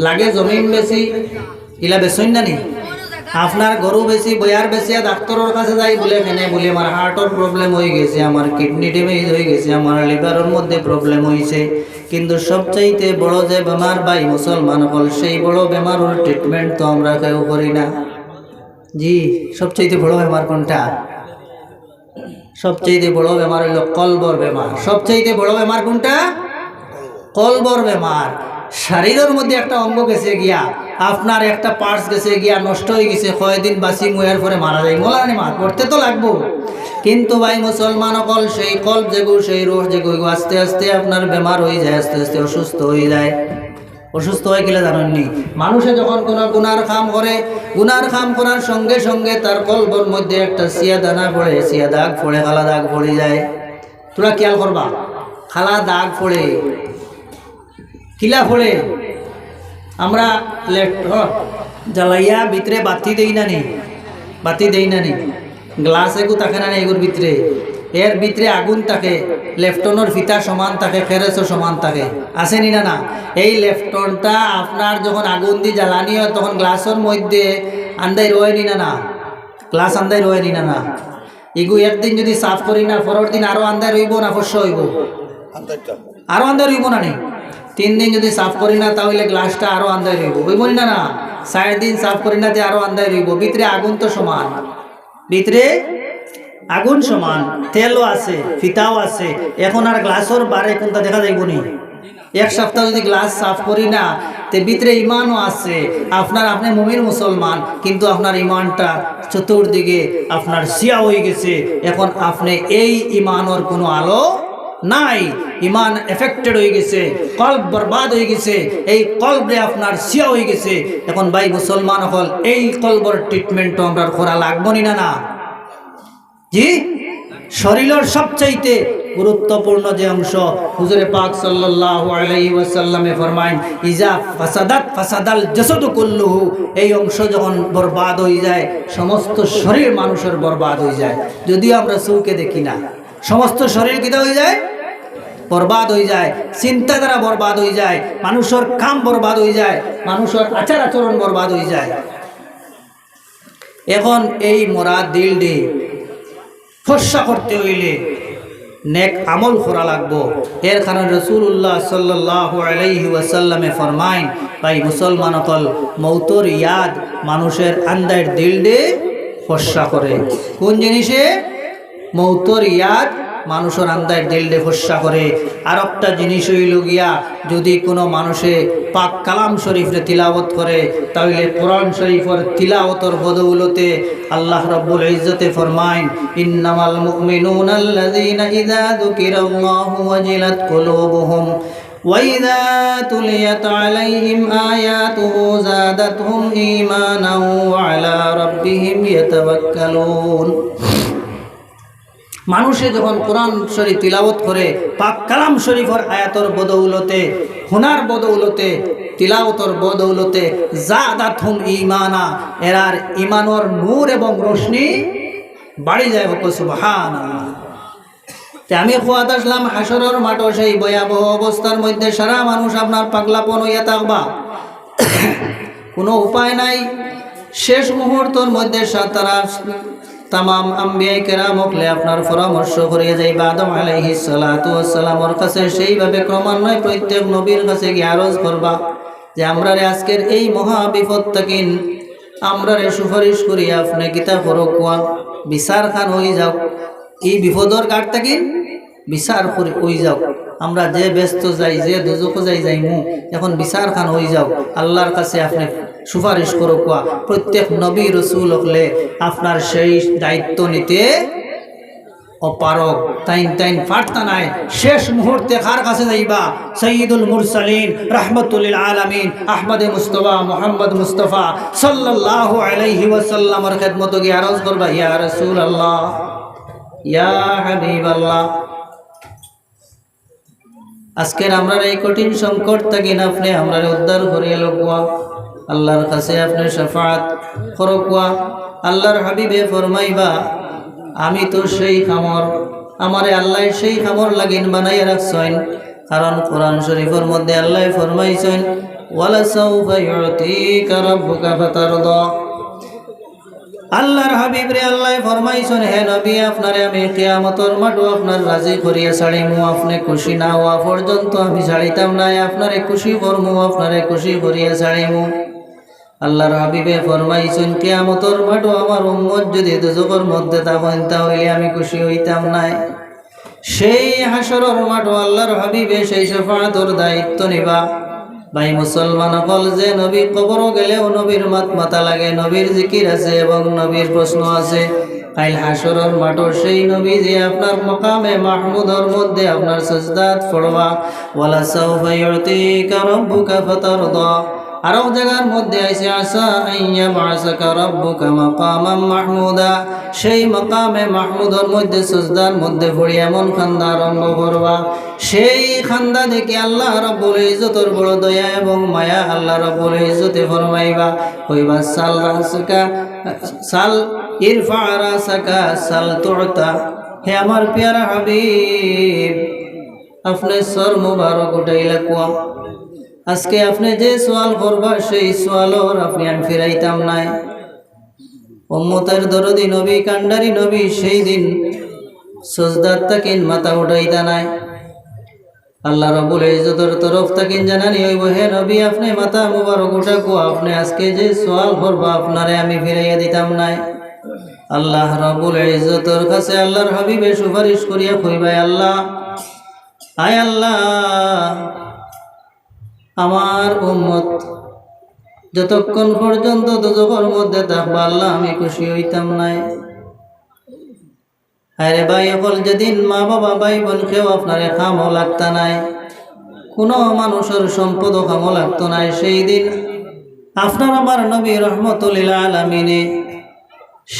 Speaker 1: লাগে জমিন বেশি, ইলা বেসই না নি? আপনার গরু বেশি, বয়ার বেশি, ডাক্তারের কাছে যাই বলে কেনে বলে আমার হার্টের প্রবলেম হয়ে গেছে, আমার কিডনি ড্যামেজ হয়ে গেছে, আমার লিভারের মধ্যে প্রবলেম হয়েছে। কিন্তু সবচাইতে বড় যে বেমার ভাই মুসলমান হল, সেই বড় বেমারের ট্রিটমেন্ট তো আমরা কেউ করি না। জি, সবচাইতে বড় বেমার কোনটা? সবচাইতে বড় বেমার হইল কলবর বেমার। সবচাইতে বড় বেমার কোনটা? কলবর বেমার। শরীরের মধ্যে একটা অঙ্গ গেছে গিয়া, আপনার একটা পার্টস গেছে গিয়া, নষ্ট হয়ে গেছে, কয়েকদিন বাসি মুয়ার পরে মারা যায়, মোলানি মার করতে তো লাগবো। কিন্তু ভাই মুসলমান হল, সেই কলব যেগু, সেই রোহ যেগু, আস্তে আস্তে আপনার বেমার হয়ে যায়, আস্তে আস্তে অসুস্থ হয়ে যায়। অসুস্থ হয়ে গেলে জানেননি, মানুষে যখন কোনো গুনার কাম করে, গুনার কাম করার সঙ্গে সঙ্গে তার কলবর মধ্যে একটা সিয়া দানা পড়ে, সিয়া দাগ পড়ে, খালা দাগ পড়ে যায়। তোরা খেয়াল করবা, খালা দাগ পড়ে, কিলা পড়ে। আমরা জ্বালাইয়া ভিতরে বাতি দেই না নি, বাতি দেই না নি, গ্লাস এগু থাকে না এগুর ভিতরে, এর ভিতরে আগুন থাকে, লেফটনের ফিতা সমান থাকে, ফেরেসও সমান থাকে, আসেনি না? এই লেফটনটা আপনার যখন আগুন দিয়ে জ্বালানি হয়, তখন গ্লাসের মধ্যে আন্দাই রয়েনি না? গ্লাস আন্দাই রয়েনি না? এগু একদিন যদি সাফ করি না, পরের দিন আরো আন্দাই রইব না? অবশ্য হইব, আরো আন্দাই রইব না? 3 দিন যদি সাফ করি না, তাহলে গ্লাসটা আরো আন্দাই রইব, বুঝবনি না? 4 দিন সাফ করি না, আরো আন্দাই রইব। ভিতরে আগুন তো সমান, ভিতরে আগুন সমান, তেলও আছে, ফিতাও আছে। এখন আর গ্লাসের বারে কোনটা দেখা যাইব নি? 1 সপ্তাহ যদি গ্লাস সাফ করি না, তে ভিতরে ইমানও আছে আপনার, আপনি মুমিন মুসলমান, কিন্তু আপনার ইমানটা চতুর্দিকে আপনার সিয়া হয়ে গেছে। এখন আপনি এই ইমানের কোনো আলো নাই, ইমান এফেক্টেড হয়ে গেছে, কলব বরবাদ হয়ে গেছে, এই কলবে আপনার সিয়া হয়ে গেছে। এখন ভাই মুসলমান হল, এই কলবর ট্রিটমেন্ট আমরা করা লাগবো না? জি, শরীরের সবচাইতে গুরুত্বপূর্ণ যে অংশ, হুজুরে পাক সাল্লাল্লাহু আলাইহি ওয়াসাল্লামে ফরমায়, ইজা ফাসাদাত ফাসাদাল জাসাদু কুল্লুহু, এই অংশ যখন বরবাদ হয়ে যায়, সমস্ত শরীর মানুষের বরবাদ হয়ে যায়। যদিও আমরা চোখে দেখি না, সমস্ত শরীর কিটা হয়ে যায়? বরবাদ হয়ে যায়। চিন্তাধারা বরবাদ হয়ে যায়, মানুষের কাম বরবাদ হয়ে যায়, মানুষের আচার আচরণ বরবাদ হয়ে যায়। এখন এই মোরা দিল ডে ফর্সা করতে হইলে নেক আমল করা লাগবো। এর কারণে রাসূলুল্লাহ সাল্লাল্লাহু আলাইহি ওয়াসাল্লামে ফরমায়, ভাই মুসলমান হল, মৌতর ইয়াদ মানুষের আন্দার দিল ডে ফর্সা করে। কোন জিনিসে? মৌতর ইয়াদ মানুষের আন্দায় দিলডে ফস্যা করে। আর একটা জিনিস হইল গিয়া, যদি কোনো মানুষে পাক কালাম শরীফরে তিলাওয়াত করে, তাহলে কোরআন শরীফের তিলাওয়াতের বদৌলতে আল্লাহ রাব্বুল ইজ্জতে ফরমায়, ইন্নামাল মুমিনুনা আল্লাযীনা ইযা যুকিরাল্লাহু ওয়াজিলাত কুলুবুহুম وَإِذَا تُلِيَتْ عَلَيْهِمْ آيَاتُهُ زَادَتْهُمْ إِيمَانًا وَعَلَى رَبِّهِمْ يَتَوَكَّلُونَ। মানুষে যখন কোরআন শরীফ তিলাওয়াত করে, পাক কালাম শরীফের আয়াতের বদৌলতে, হুনার বদৌলতে, তিলাওয়াতের বদৌলতে জাদাতহুম ঈমানা, এরার ঈমানের নূর এবং রোশনি বাড়ি যায়। সুবহানাল্লাহ। আমি খোয়াদ আসলাম হাসরের মাঠে, সেই ভয়াবহ অবস্থার মধ্যে সারা মানুষ আপনার পাগলাপন হইয়া থাকবা, কোনো উপায় নাই। শেষ মুহূর্তের মধ্যে তারা তামাম আম্বিয়া কেরাম হকলে আপনার পরামর্শ করিয়া যাইবা আদম আলাইহিস সালাতু ওয়াস সালামের কাছে। সেইভাবে ক্রমান্বয়ে প্রত্যেক নবীর কাছে গিয়ে আরজ করবা যে আমরারে আজকের এই মহা বিপদ থাকেন, আমরারে সুপারিশ করিয়া আপনি গীতা করো, কোয়া বিচার খান হয়ে যাও, এই বিপদর কাঠ থাকেন বিচার করে হয়ে যাও। আমরা যে ব্যস্ত যাই, যে দুজক যাইমু, এখন বিচার খান হয়ে যাও, আল্লাহর কাছে আপনি সুপারিশ করো। কোয়া প্রত্যেক নবী রসুল হলে আপনার সেই দায়িত্ব নিতে অপারক, তাইন ফাটতা নাই। শেষ মুহূর্তে কার কাছে যাইবা? সৈয়দুল মুরসালিন রাহমাতুল লিল আলামিন আহমদে মুস্তফা মুহাম্মদ মুস্তফা সাল্লাল্লাহু আলাইহি ওয়াসাল্লামের খেদমতে গিয়ে আরজ করবা, ইয়া রাসূলুল্লাহ, ইয়া হাবিবাল্লাহ, আজকের আমরা এই কঠিন সংকট থেকে আপনি আমরা উদ্ধার করিয়া লোকুয়া, আল্লাহর কাছে আপনি শাফাআত করকুয়া। আল্লাহর হাবিবে ফরমাইবা, আমি তো সেই খামর, আমারে আল্লাহ সেই খামর লাগিন বানাইয়া রাখছেন। কারণ কোরআন শরীফের মধ্যে আল্লাহ ফরমাইছেন, ওয়ালা সাউফা ইউতিকা রাব্বুকা ফাতারদা। আল্লাহর হাবিব রে আল্লাহ ফরমাইছেন, হে নবী, আপনারে আমি কিয়ামতের মাঠে আপনার রাজি করিয়া ছাড়িমু, আপনি খুশি না হওয়া পর্যন্ত আমি ছাড়িতাম না, আপনারে খুশি করমু, আপনারে খুশি করিয়া ছাড়িমু। আল্লাহর হাবিবে ফরমাইছেন, কিয়ামতের মাঠে আমার উম্মত যদি দুজকের মধ্যে থাকেন, তাহলে আমি খুশি হইতাম না। সেই হাসরের মাঠে আল্লাহর হাবিবে সেই শাফাআতের দায়িত্ব নিবা। ভাই মুসলমান হল, যে নবী কবর গেলেও নবীর মাথা লাগে, নবীর জিকির আছে এবং নবীর প্রশ্ন আছে। কাইল হাসরের মাঠে সেই নবী যে আপনার মাকামে মাহমুদের মধ্যে আপনার সাজদাত পড়বা, ওয়ালা সাউফা ইউতিকা রাব্বুকা ফাতারদা। আরো জায়গার মধ্যে আছে, আসা আইয়া বাসাকা রাব্বুকা মাকামাম মাহমুদা। সেই মাকামে মাহমুদের মধ্যে সাজদার মধ্যে পড়ে এমন খান্দা আরম্ভ করবা, সেই খান্দা দেখে আল্লাহ রাব্বুল ইজ্জতের বড় দয়া এবং মায়া আল্লাহ রাব্বুল ইজ্জতে ফরমাইবা, কইবা সাল রাসাকা সাল ইরফা রাসাকা সাল তুতা। হে আমার প্যারা হাবিব, আপনি সর মুবারক উঠাইলা কুয়া, আজকে আপনি যে সোয়াল করবা সেই সোয়ালর আপনি আমি ফিরাইতাম নাই। উম্মতের দরদি নবী, কান্ডারি নবী সেই দিন সজদার তাকিন মাথা উঠাইতা নাই। আল্লাহ রাব্বুল ইজ্জতের তরফ তাকিন জানানি হইব, হে নবী, আপনি মাথা মুবারক উঠাকো, আপনি আজকে যে সোয়াল করবা আপনারে আমি ফিরাইয়া দিতাম নাই। আল্লাহ রাব্বুল ইজ্জতের কাছে আল্লাহর হাবিবে সুপারিশ করিয়া কইবাই, আল্লাহ, আয় আল্লাহ, আমার উম্মত যতক্ষণ পর্যন্ত দুজকের মধ্যে থাকবা আল্লাহ আমি খুশি হইতাম নাই। আরে ভাই সকল, যেদিন মা বাবা ভাই বোন কেউ আপনারে খামও লাগতা নাই, কোনো মানুষের সম্পদও খামও লাগতো নাই, সেই দিন আপনার আমার নবী রহমতুল লিল আলামিনে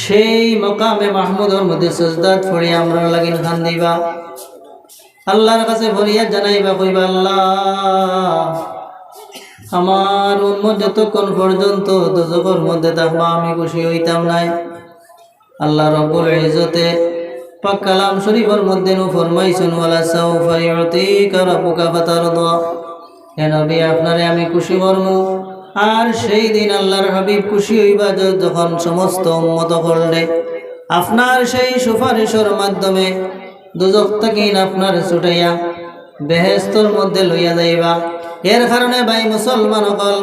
Speaker 1: সেই মাকামে মাহমুদের মধ্যে সাজদাত পড়ে আমরা লাগিন খান দিবা, আল্লাহর কাছে ফরিয়াদ জানাইবা, কইবা, আল্লাহ, আমার উম্মত যতক্ষণ পর্যন্ত দুজকের মধ্যে থাকবা আমি খুশি হইতাম নাই। আল্লাহ রাব্বুল ইজ্জতে পাক কালাম শরীফের মধ্যে ফরমাইছেন, ওয়ালা সাউফা ইউতিকা রাব্বুকা ফাতারদা। হে নবী, আপনারে আমি খুশি করমু। আর সেই দিন আল্লাহর হাবিব খুশি হইবা যখন সমস্ত উম্মত করলে আপনার সেই সুপারিশের মাধ্যমে দুজক থেকে আপনার ছুটাইয়া বেহেশতের মধ্যে লইয়া যাইবা। এর কারণে ভাই মুসলমান হল,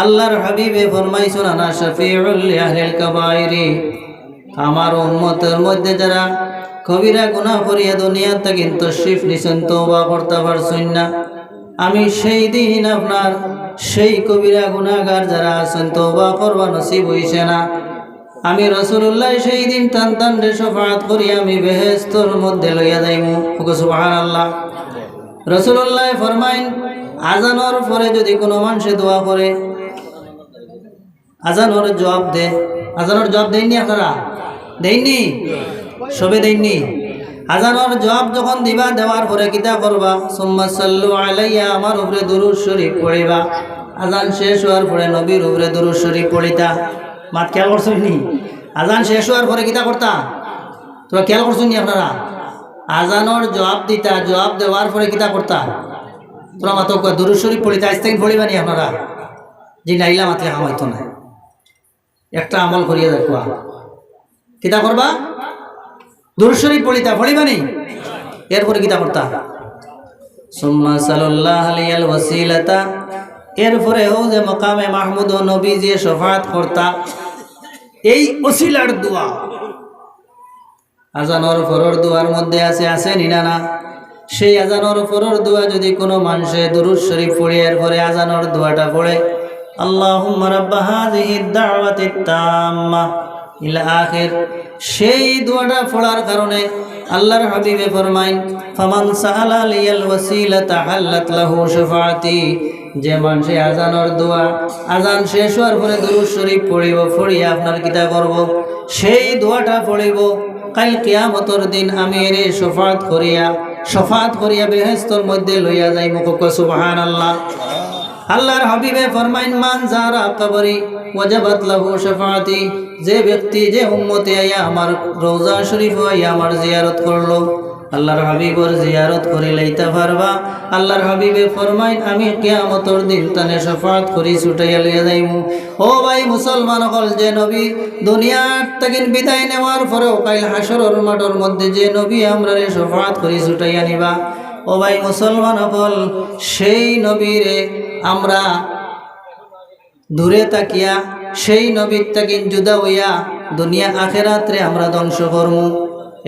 Speaker 1: আল্লাহর হাবিবে ফরমাইছেন, আনা শাফিউল লিআহলিল কাবাইরি। আমার উম্মতের মধ্যে যারা কবিরা গুনাহ করিয়া দুনিয়া থেকে তশরিফ নিছেন, তওবা করতে পারছেন না। আমি সেই দিন আপনার সেই কবিরা গুনাহগার যারা আছেন তওবা করবা নসিব হইছে না, আমি রাসূলুল্লাহ সেই দিন টান টান রে শাফাআত করি আমি বেহেশতের মধ্যে লইয়া যাইমু। সুবহানাল্লাহ। রাসূলুল্লাহ ফরমাইন, আজানের পরে যদি কোনো মানুষে দোয়া করে, আজানের জবাব দে, আজানের জবাব দেননি আপনারা? দেননি? সবে দেননি? আজানের জবাব যখন দিবা, দেওয়ার পরে কিতা করবা? সুম্মা সাল্লু আলাইয়া, আমার উপরে দুরূদ শরীফ পড়িবা। আজান শেষ হওয়ার পরে নবীর উপরে দুরূদ শরীফ পড়িতা। মাত খেয়াল করছেন নি? আজান শেষ হওয়ার পরে কিতা করতা? তোরা খেয়াল করছেন নি আপনারা? আজানের জবাব দিতা, জবাব দেওয়ার পরে কিতা করতা? তোরা মাতো দুরূদ শরীফ পড়িতা। আজ থেকে পড়িবা নি আপনারা? জি নাইলা মাতলে হামাইতো না। একটা আমল করিয়া দেখবা, কিতা করবা? দুরূদ শরীফ পড়িতা, পড়িবা নি? এরপরে কিতা করতা? সুম্মা সাল্লাল্লাহু আলাইহিল ওয়াসিলাতা, এরপরে ও যে মাকামে মাহমুদ ও নবী যে শাফাআত করতা, এই ওসিলার দোয়া আজানোর ফরর দোয়ার মধ্যে আছে নি না? সেই আজানোর ফরর দোয়া যদি কোনো মানুষে দুরূদ শরীফ পড়ে এরপরে আজানোর দোয়াটা পড়ে, আল্লাহুম্মা রাব্বা হাযিহিদ দাওয়াতিত তাম্মা ইলা আখির, সেই দোয়াটা পড়ার কারণে আল্লাহর হাবিবে ফরমাইন, ফামান সাআলা লিয়াল ওয়াসিলাতা হাল্লাত লাহু শাফাআতি, যে মানুষে আজানোর দোয়া আজান শেষ হওয়ার পরে দুরূদ শরীফ পড়িব, পড়িয়া আপনার কিতা করব? সেই দোয়াটা পড়িব, কাল কিয়ামতের দিন আমি এর শফাআত করিয়া বেহেশতের মধ্যে লইয়া যাইব। সুবহানাল্লাহ। আল্লাহর হাবিবে ফরমাইন, মান যারা কবরি ওয়াজাবাত লাহু শাফাআতি, যে ব্যক্তি যে উম্মতে আইয়া আমার রওজা শরীফ আইয়া আমার জিয়ারত করলো, আল্লাহর হাবিবর জিয়ারত করে লইতে পারবা। আল্লাহর হাবিবে ফরমাইন, আমি কিয়ামতের দিন তানে শাফাআত করি ছুটাইয়া লইয়া যাইমু। ও ভাই মুসলমান হল, যে নবী দুনিয়ার থেকে বিদায় নেওয়ার পরেও কাল হাসরের মাঠের মধ্যে যে নবী আমরারে শাফাআত করি ছুটাইয়া নিবা, ও ভাই মুসলমান হল, সেই নবীরে আমরা দূরে তাকিয়া সেই নবীর তাকিন জুদা হইয়া দুনিয়া আখেরাতরে আমরা ধ্বংস করমু।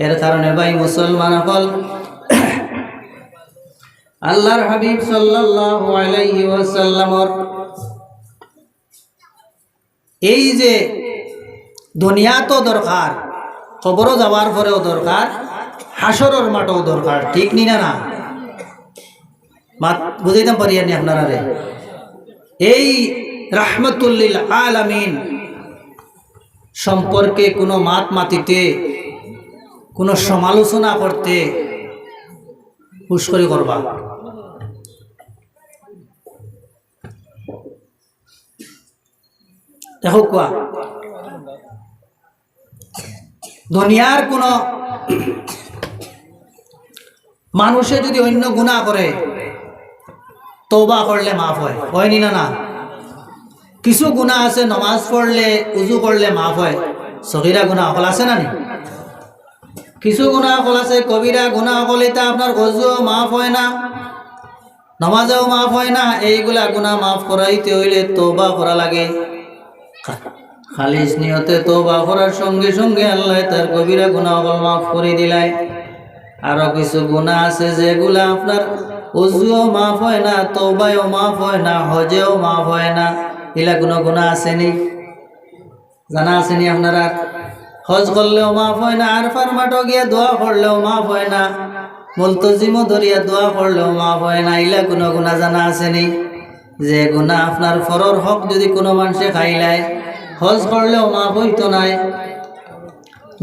Speaker 1: এর কারণে ভাই মুসলমান হল, আল্লাহর হাবিব সাল্লাল্লাহু আলাইহি ওয়াসাল্লামর এই যে দুনিয়া তো দরকার, কবরও যাওয়ার পরেও দরকার, হাসরের মাঠও দরকার, ঠিক নি না? মাত বুঝাইতাম পারিয়ানি আপনারা রে। এই রাহমাতুল লিল আলামিন সম্পর্কে কোনো মাতিতে, কোনো সমালোচনা করতে হুঁশকরি করবা। দেখো কোয়া, দুনিয়ার কোন মানুষে যদি অন্য গুনাহ করে তওবা করলে মাফ হয়, হয়নি না? কিছু গুনাহ আছে নামাজ পড়লে উজু করলে মাফ হয়, সগীরা গুনাহ হল আছে না? কিছু গুনাহ হল আছে কবিরা গুনাহ হলে তা আপনার ওজুও মাফ হয় না, নামাজেও মাফ হয় না। এইগুলা গুনাহ মাফ করাইতে হইলে তওবা করা লাগে। খালিস নিয়তে তওবা করার সঙ্গে সঙ্গে আল্লাহ তার কবিরা গুনাহ মাফ করে দিলাই। আরো কিছু গুনাহ আছে যেগুলা আপনার ওজুও মাফ হয় না, তওবায়ও মাফ হয় না, হজেও মাফ হয় না। এলা কোনো গুনাহ আসেনি? জানা আসেনি আপনারা? হজ করলেও মাফ হয় না, আরফার মাঠে গিয়া দোয়া করলেও মাফ হয় না, মুলতজিমও ধরিয়া দোয়া করলেও মাফ হয় না। এলা কোনো গুনাহ জানা আসেনি? যে গুনাহ আপনার ফরর হক যদি কোনো মানুষে খাইলায়, হজ করলেও মাফ হইতো নাই,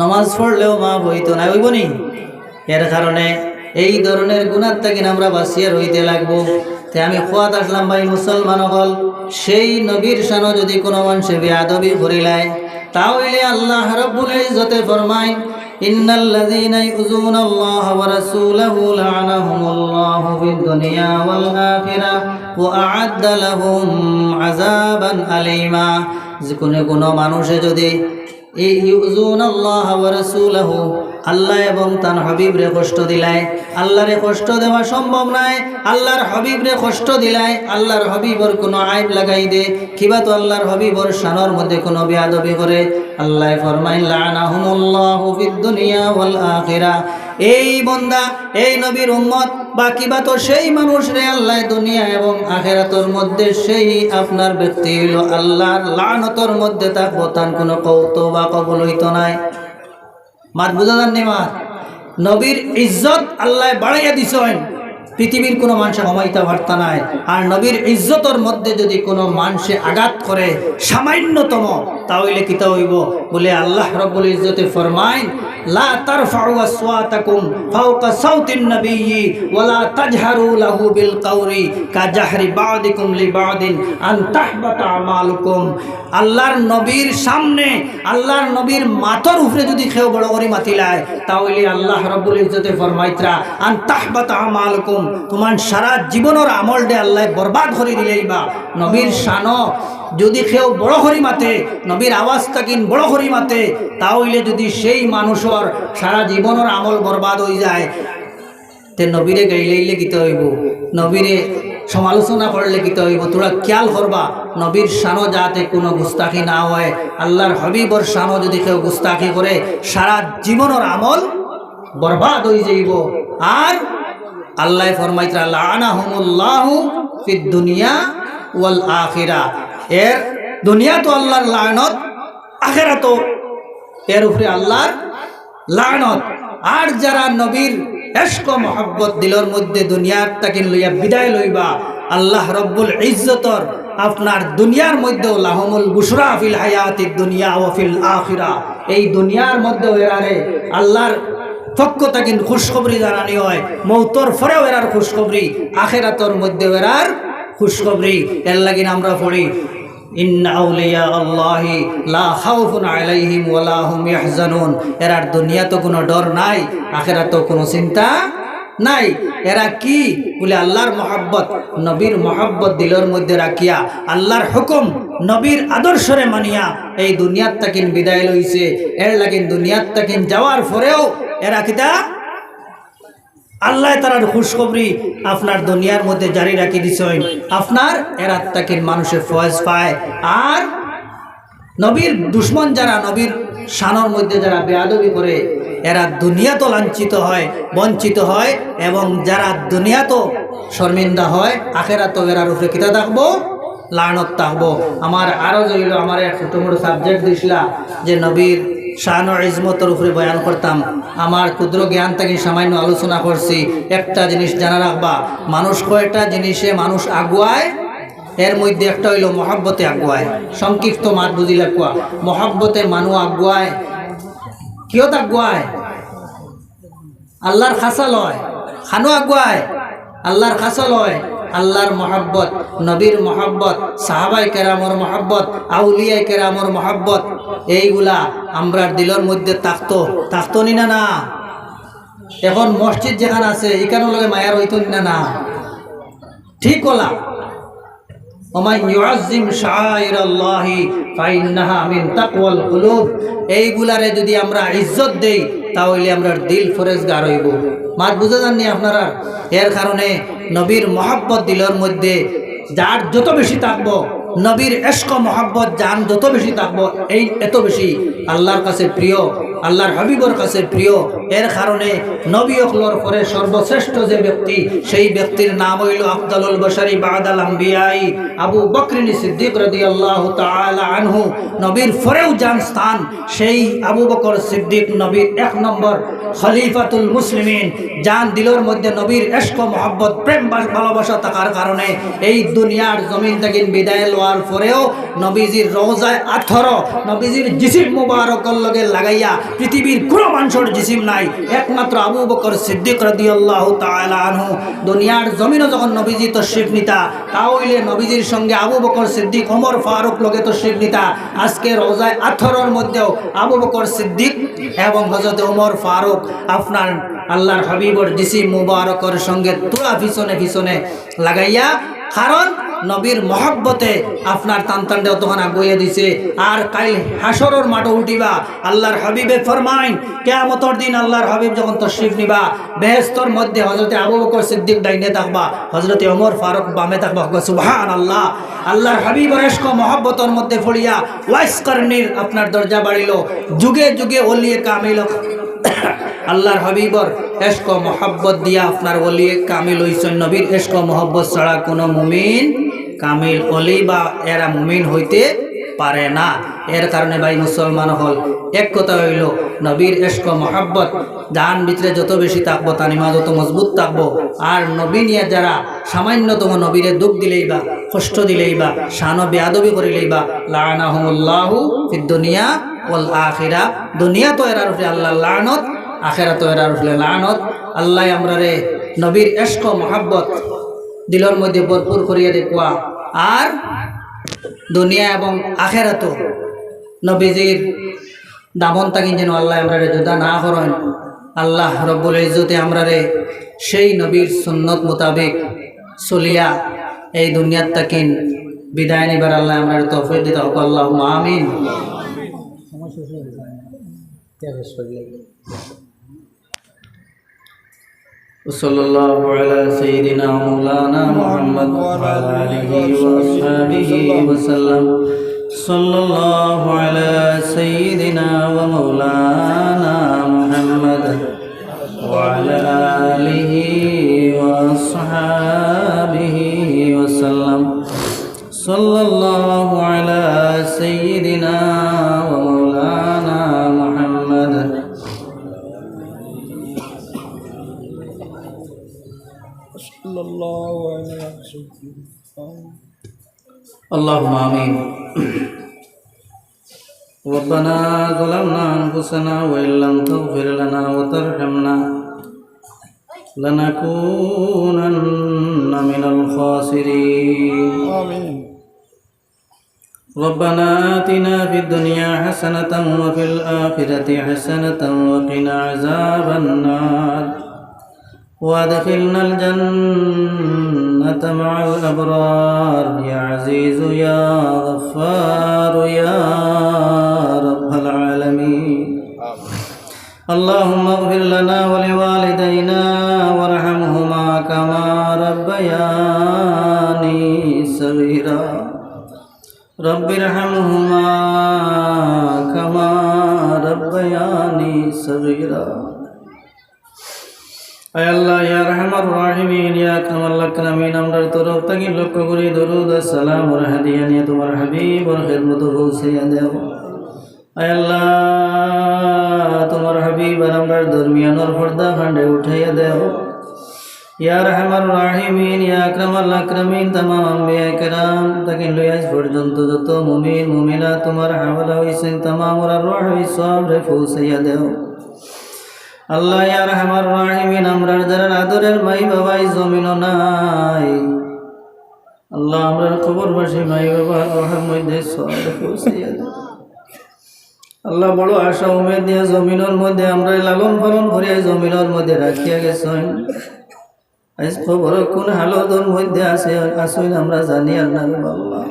Speaker 1: নামাজ পড়লেও মাফ হইতো না, হইব নি? এর কারণে এই ধরনের গুনাহ থেকে আমরা বাঁচিয়ে রইতে লাগবো। তাই আমি খোয়াত আসলাম ভাই মুসলমান হল, সেই নবীর শানও যদি কোনো মানুষে বেয়াদবি করিলায়, তাহলে আল্লাহ রাব্বুল ইজ্জতে ফরমায়, ইন্নাল্লাযীনা ইউযুনাল্লাহা ওয়া রাসূলাহু লা'নাহুমুল্লাহু ফিদ দুনিয়া ওয়াল আখিরাহ ওয়া আ'আদ্দা লাহুম আযাবান আলীমা। যে কোনো মানুষে যদি ইউযুনাল্লাহ ওয়া রাসূলাহু, আল্লাহ এবং তার হাবিবরে কষ্ট দিলায়। আল্লাহরে কষ্ট দেওয়া সম্ভব নাই, আল্লাহর হাবিবরে কষ্ট দিলায়। আল্লাহর হাবিবর কোনো আইব লাগাই দে, কিবা তো আল্লাহর হাবিবর শানের মধ্যে কোনো বেয়াদবি করে। আল্লাহ ফরমায় লানাহুমুল্লাহু ফিদ দুনিয়া ওয়াল আখিরা। এই বান্দা, এই নবীর উম্মত বা কিবা তো সেই মানুষ রে আল্লাহ দুনিয়া এবং আখিরাতের মধ্যে সেই আপনার ব্যক্তি হইল আল্লাহর লানতর মধ্যে থাকবো, তার কোনো কৌতো বা কবুল হইতো নাই। মাত বুঝা যাননি? মাত নবীর ইজ্জত আল্লাহ বাড়াইয়া দিছেন, পৃথিবীর কোনো মানুষে কমাইতে পারতা নাই। আর নবীর ইজ্জতর মধ্যে যদি কোনো মানুষে আঘাত করে সামান্যতম, তাহলে কিতা হইব? বলে আল্লাহ রাব্বুল ইজ্জতে ফরমায় লা তারফাউ আসওয়াতাকুম ফাওকা সাউতিন নবিয়্যি ওয়া লা তাজহারু লাহু বিল কাওলি কাজাহরি বা'দিকুম লিবা'দিন আন তাহবাতা আমালুকুম। আল্লাহর নবীর সামনে, আল্লাহর নবীর মাথার উপরে যদি কেউ বড় করে মাতিলায়, তাহলে আল্লাহ রাব্বুল ইজ্জতে ফরমাইতরা আন তাহবাতা আমালুকুম, তোমার সারা জীবনের আমল দে আল্লাহ বরবাদ করে দিলেইবা। নবীর শানো যদি কেউ বড় হরি মাতে, নবীর আওয়াজ তাকিন বড় হরি মাতে, তাহলে যদি সেই মানুষের সারা জীবনের আমল বরবাদ হয়ে যায়, তে নবীরে গাইলেইলে কিতে হইব? নবীরে সমালোচনা করলে কিতে হইব? তোরা খেয়াল করবা নবীর শানো যাতে কোনো গুস্তাখি না হয়। আল্লাহর হাবিবর শানো যদি কেউ গুস্তাখি করে, সারা জীবনের আমল বরবাদ হয়ে যাইব। আর আল্লাহ ফরমাইতরা লানাহুমুল্লাহু ফিদ দুনিয়া ওয়াল আখিরা। এর দুনিয়া তো আল্লাহর লানত, আখিরাত এর উপরে আল্লাহর লানত। আর যারা নবীর ইশক ও মহব্বত দিলের মধ্যে দুনিয়ার তাকিন লইয়া বিদায় লইবা, আল্লাহ রব্বুল ইজ্জতর আপনার দুনিয়ার মধ্যেও লাহুমুল বুশরা ফিল হায়াতিদ দুনিয়া ওয়া ফিল আখিরা, এই দুনিয়ার মধ্যেও এরারে আল্লাহর পক্ষ তাকিন খুশখবরি জানানি হয়। মৌতর পরেও এরার খুশখবরি, আখিরাতের মধ্যেও এরার খুশখবরি। এর লাগিন আমরা পড়ি ইন্না আউলিয়া আল্লাহি লা খাউফুন আলাইহিম ওয়া লা হুম ইয়াহজানুন। এরার দুনিয়া তো কোনো ডর নাই, আখিরাতে কোনো চিন্তা নাই। এরা কি বলে? আল্লাহর মহব্বত, নবীর মহব্বত দিলের মধ্যে রাখিয়া, আল্লাহর হুকুম নবীর আদর্শরে মানিয়া এই দুনিয়ার তাকিন বিদায় লইছে। এর লাগিন দুনিয়ার তাকিন যাওয়ার পরেও এরা কিতা আল্লাহ তারার খুশখবরি আপনার দুনিয়ার মধ্যে জারি রাখি দিছেন। আপনার এরা তাকিন মানুষের ফয়েজ পায়। আর নবীর দুশ্মন যারা, নবীর শানের মধ্যে যারা বেয়াদবি করে, এরা দুনিয়া তো লাঞ্ছিত হয়, বঞ্চিত হয়, এবং যারা দুনিয়া তো শর্মিন্দা হয়, আখেরাত তো এরার উপরে কিতা থাকবো? লানত থাকবো। আমার আরও জইল, আমার এক ছোটো মোটো সাবজেক্ট দিছিলা যে নবীর শান ও ইজমতের উপরে বয়ান করতাম। আমার ক্ষুদ্র জ্ঞান থেকে সামান্য আলোচনা করছি। একটা জিনিস জানা রাখবা, মানুষ কয়টা জিনিসে মানুষ আগুয়ায়, এর মধ্যে একটা হইল মহব্বতে আগুয়ায়। সংক্ষিপ্ত মাত বুঝিলা কুয়া, মহব্বতে মানুষ আগুয়ায়। কিয়ত আগুয়ায়? আল্লাহর খাসা লয়, খানো আগুয়ায় আল্লাহর খাসা লয়। আল্লাহর মহব্বত, নবীর মহব্বত, সাহাবাই কেরামর মহব্বত, আউলিয়াই কেরামর মহব্বত, এইগুলা আমরা দিলের মধ্যে থাকতো নি না? না। এখন মসজিদ যেখানে আছে এখানে লগে মায়ার হইতো না? না। ঠিক হলা। ওমান ইউআযযিম শাআইরাল্লাহি ফাইন্নাহা মিন তাকওয়াল কুলুব। এইগুলারে যদি আমরা ইজ্জত দেই, তাহলে আমরা দিল ফরেজগার হইব। মাত বুঝা যাননি আপনারা? এর কারণে নবীর মহব্বত দিলের মধ্যে যার যত বেশি থাকবো, নবীর ইশক মহব্বত যান যত বেশি থাকবো, এই এত বেশি আল্লাহর কাছে প্রিয়, আল্লাহর হাবিবর কাছে প্রিয়। এর কারণে নবী অখলর পরে সর্বশ্রেষ্ঠ যে ব্যক্তি, সেই ব্যক্তির নাম হইল আফদালুল বশরি বাদাল আম্বিয়াই আবু বকর সিদ্দিক রাদিয়াল্লাহু তাআলা আনহু। নবীর পরেও যান স্থান, সেই আবু বকর সিদ্দিক নবীর 1 নম্বর খলিফাতুল মুসলিমিন। যান দিলের মধ্যে নবীর ইশক মহব্বত, প্রেম ভালোবাসা থাকার কারণে এই দুনিয়ার জমিন থেকে বিদায় লওয়ার পরেও নবীজির রওজায় আথর, নবীজির জিসিম মুবারকর লগে লাগাইয়া পৃথিবীর কোনো মানুষের জিসিম নাই, একমাত্র আবু বকর সিদ্দিক রাদিয়াল্লাহু তাআলা আনহু। দুনিয়ার জমিনও যখন নবীজি তশরিফ নিতা, তাহলে নবীজির সঙ্গে আবু বকর সিদ্দিক, ওমর ফারুক লগে তশরিফ নিতা। আজকে রওজায় আথরের মধ্যেও আবু বকর সিদ্দিক এবং হযরত ওমর ফারুক আপনার আল্লাহর হাবিবর জিসিম মুবারকর সঙ্গে তোরা পিছনে পিছনে লাগাইয়া। কারণ নবীর মহব্বতে আপনার তান্তানটা অতখান আগুইয়া দিছে। আর কাল হাসরের মাঠে উঠিবা, আল্লাহর হাবিবে ফরমাইন কিয়ামতের দিন আল্লাহর হাবিব যখন তশরিফ নিবা, বেহেশতের মধ্যে হযরতে আবু বকর সিদ্দিক ডাইনে থাকবা, হযরতে ওমর ফারুক বামে থাকবা। সুবহানাল্লাহ। আল্লাহর হাবিবের ইশক ও মহব্বতের মধ্যে পড়িয়া ওয়াইস করনির আপনার দরজা বাড়িল। যুগে যুগে ওলিয়ে কামিল আল্লাহর হাবিবর ইশক ও মহব্বত দিয়া আপনার ওলিয়ে কামিল হইছেন। নবীর ইশক ও মহব্বত ছাড়া কোনো মুমিন কামিল ওলি বা এরা মুমিন হইতে পারে না। এর কারণে ভাই মুসলমান হল এক কথা হইল, নবীর ইশক ও মহব্বত জান ভিতরে যত বেশি থাকবো তানিমা যত মজবুত থাকবো। আর নবী নিয়ে যারা সামান্যতম নবীরে দুঃখ দিলেই বা কষ্ট দিলেই বা শান বেয়াদবি করিলেই বা লানাহুমুল্লাহু ফিদ দুনিয়া ওয়াল আখিরা, দুনিয়া তো এরার উপরে আল্লাহ লানত, আখিরা তো এরার উপরে লানত। আল্লাহ আমরারে নবীর ইশক ও মহব্বত দিলের মধ্যে ভরপুর করিয়া দেখুয়া, আর দুনিয়া এবং আখিরাত নবীজির দামন তাকিন যেন আল্লাহ আমরারে জুদা না করেন। আল্লাহ রব্বুল ইজ্জতে আমরারে সেই নবীর সুন্নত মোতাবেক চলিয়া এই দুনিয়ার তাকিন বিদায় নিবার আল্লাহ আমরারে তৌফিক দিতে হোক। আল্লাহুম্মা আমিন। সাল্লাল্লাহু আলা সাইয়্যিদিনা মাওলানা মুহাম্মদ ওয়া আলা আলিহি ওয়া আসহাবিহি ওয়া সাল্লাম। সাল্লাল্লাহু আলা সাইয়্যিদিনা ওয়া মাওলানা মুহাম্মদ ওয়া আলা আলিহি ওয়া আসহাবিহি ওয়া সাল্লাম। সাল্লাল্লাহু আলা সাইয়্যিদিনা ওয়া মাওলানা মুহাম্মদ اللهم آمين. ربنا ظلمنا أنفسنا وإن لم تغفر لنا وترحمنا لنكونن من الخاسرين. آمين. ربنا آتنا في الدنيا حسنة وفي الآخرة حسنة وقنا عذاب النار وادخلنا الجنة مع الأبرار يا عزيز يا غفار يا رب العالمين. اللهم اغفر لنا ولوالدينا وارحمهما كما ربياني صغيرا. رب ارحمهما كما ربياني صغيرا. আয় আল্লাহ ইয়া রাহমার রাহিমিন ইয়া আকরামাল আকরামিন, আমরার তরফ থেকে লক্ষ্য করি দরুদ ও সালাম ও হাদিয়া নিয়ে তোমার হাবিবের খিদমতে পৌঁছাইয়া দাও। আয় আল্লাহ তোমার হাবিব আর আমরার দরমিয়ানোর পর্দা ফান্ডে উঠাইয়া দাও। ইয়া রাহমার রাহিমিন ইয়া আকরামাল আকরামিন, तमाम আম্বিয়া কেরাম থেকে লইয়া আজ পর্যন্ত যত মুমিন মুমিনা তোমার হাওলা হইছেন तमाम ওর রূহ সব রে পৌঁছাইয়া দাও। আল্লাহ ইয়া রাহমার রাহিমিন, আমরার যারা আদরের মাই বাবাই জমিনও নাই, আল্লাহ আমরার কবরবাসী মাই বাবার রহম মধ্যে সব পৌঁছাইয়া দাও। আল্লাহ বড় আশা উমেদ নিয়ে জমিনের মধ্যে আমরা লালন পালন করিয়া জমিনের মধ্যে রাখিয়া গেছেন। আজ খবর কোন হালতের মধ্যে আসেন আমরা জানি না আল্লাহ।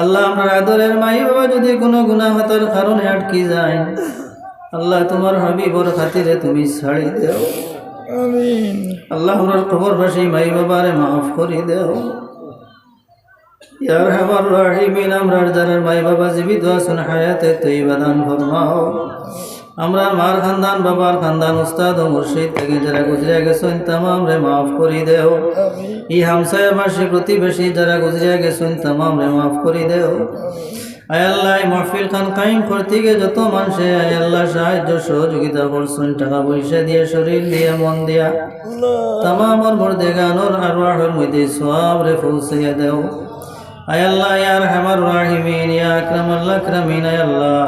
Speaker 1: আল্লাহ আমরার আদরের মাই বাবা যদি কোনো গুনাহতের কারণে আটকি যায়, আল্লাহ তোমার হাবিবর খাতিরে তুমি ছাড়ি দেও। আমিন। আল্লাহ আমরার কবরবাসী মাই বাবারে মাফ করে দেও। ইয়া রাহমার রাহিমিন, আমরার যারা মাই বাবা জীবিত আছেন হায়াতে তৈবা দান ফরমাও। আমরা মার খানদান বাবার খানদান উস্তাদ ও মুর্শিদ থেকে যারা গুজরিয়া গেছেন तमाम রে মাফ করে দেও। এই হামসায়াবাসী প্রতিবেশী যারা গুজরিয়া গেছেন तमाम রে মাফ করে দেও। আয় আল্লাহ মাহফিল খান কায়েম করতে গিয়ে যত মানুষে আয় আল্লাহ সাহায্য সহযোগিতা করছেন, টাকা পয়সা দিয়ে শরীর দিয়ে মন দিয়া तमाम ওর মর্দে গানোর আরওয়াহের মধ্যে সওয়াব রে পৌঁছাইয়া দাও। আয় আল্লাহ ইয়া রাহমার রাহিমিন ইয়া আকরামাল আকরামিন, আয় আল্লাহ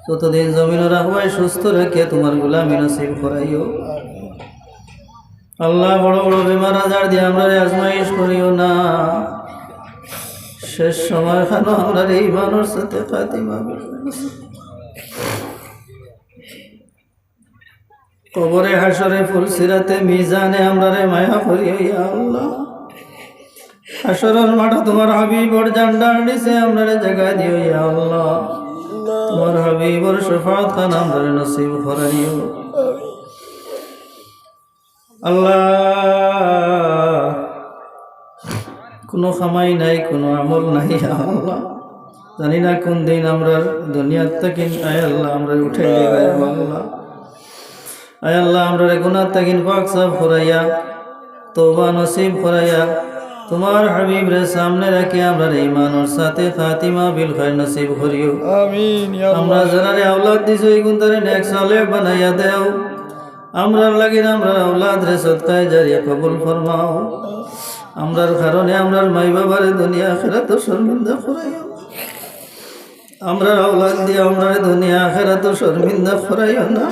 Speaker 1: যতদিন জমিন রাখবাই সুস্থ রেখে তোমার গোলামি নসিব করাইও। আল্লাহ বড় বড় বেমার আজার দিয়ে আমরা আজমাইশ করিও না। শেষ সময় খানো আমরা এই মানুষ সাথে খাতিমা কবরে হাসরে ফুলসিরাতে মিজানে আমরা রে মায়া করিও ইয়া আল্লাহ। হাসরের মাঠে তোমার হাবিবর জান্ডার নিচে আমরা জায়গা দিও ইয়া আল্লাহ তোমার হাবিবর শাফাত খান আমরা নসিব করাইও আল্লাহ কোনো খামাই নাই কোনো আমল নাই আল্লাহ জানি না কোন দিন আমরা দুনিয়ার থেকে আয় আল্লাহ আমরা উঠে যাই আল্লাহ আয় আল্লাহ আমরা গুনাহ থেকে পাক সাফ করাইয়া তওবা নসিব করাইয়া তোমার হাবিব রে সামনে রাখি আমরা ঈমানের সাথে খাতিমা বিল খায়র নসিব করিও আমিন ইয়া আল্লাহ আমরা যারা আওলাদ দিছো এগুন তারে নেক সালেহ বানাইয়া দাও আমরা লাগি আমরা আওলাদ রে সদকায়ে জারিয়া কবুল ফরমাও আমরার কারণে আমরার মাই বাবার দুনিয়া আখিরাত শর্মিন্দা করাইও আমরা আওলাদ দিয়ে আমরার দুনিয়া আখিরাত শর্মিন্দা করাইও না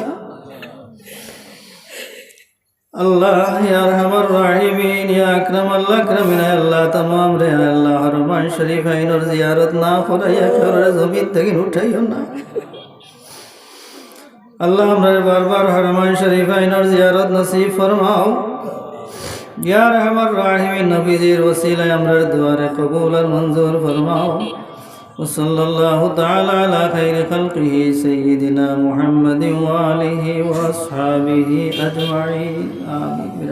Speaker 1: আল্লাহ ইয়া আরহামার রাহিমিন ইয়া আকরামাল আকরামিন আল্লাহ तमाम রে আল্লাহ হরমান শরীফ আইনের জিয়ারত না করাইয়া খবরের জমিন থেকে উঠাইও না আল্লাহ আমরা বারবার হরমান শরীফ আইনের জিয়ারত নসিব ফরমাও ইয়া আরহামার রাহিমিন নবীজির ওসিলায় আমরার দুয়ারে কবুল আর মঞ্জুর ফরমাও ওয়াসাল্লাল্লাহু তাআলা আলা খাইরি খালকিহি সাইয়্যিদিনা মুহাম্মাদিন ওয়া আলিহি ওয়া আসহাবিহি আজমাইন আমিন।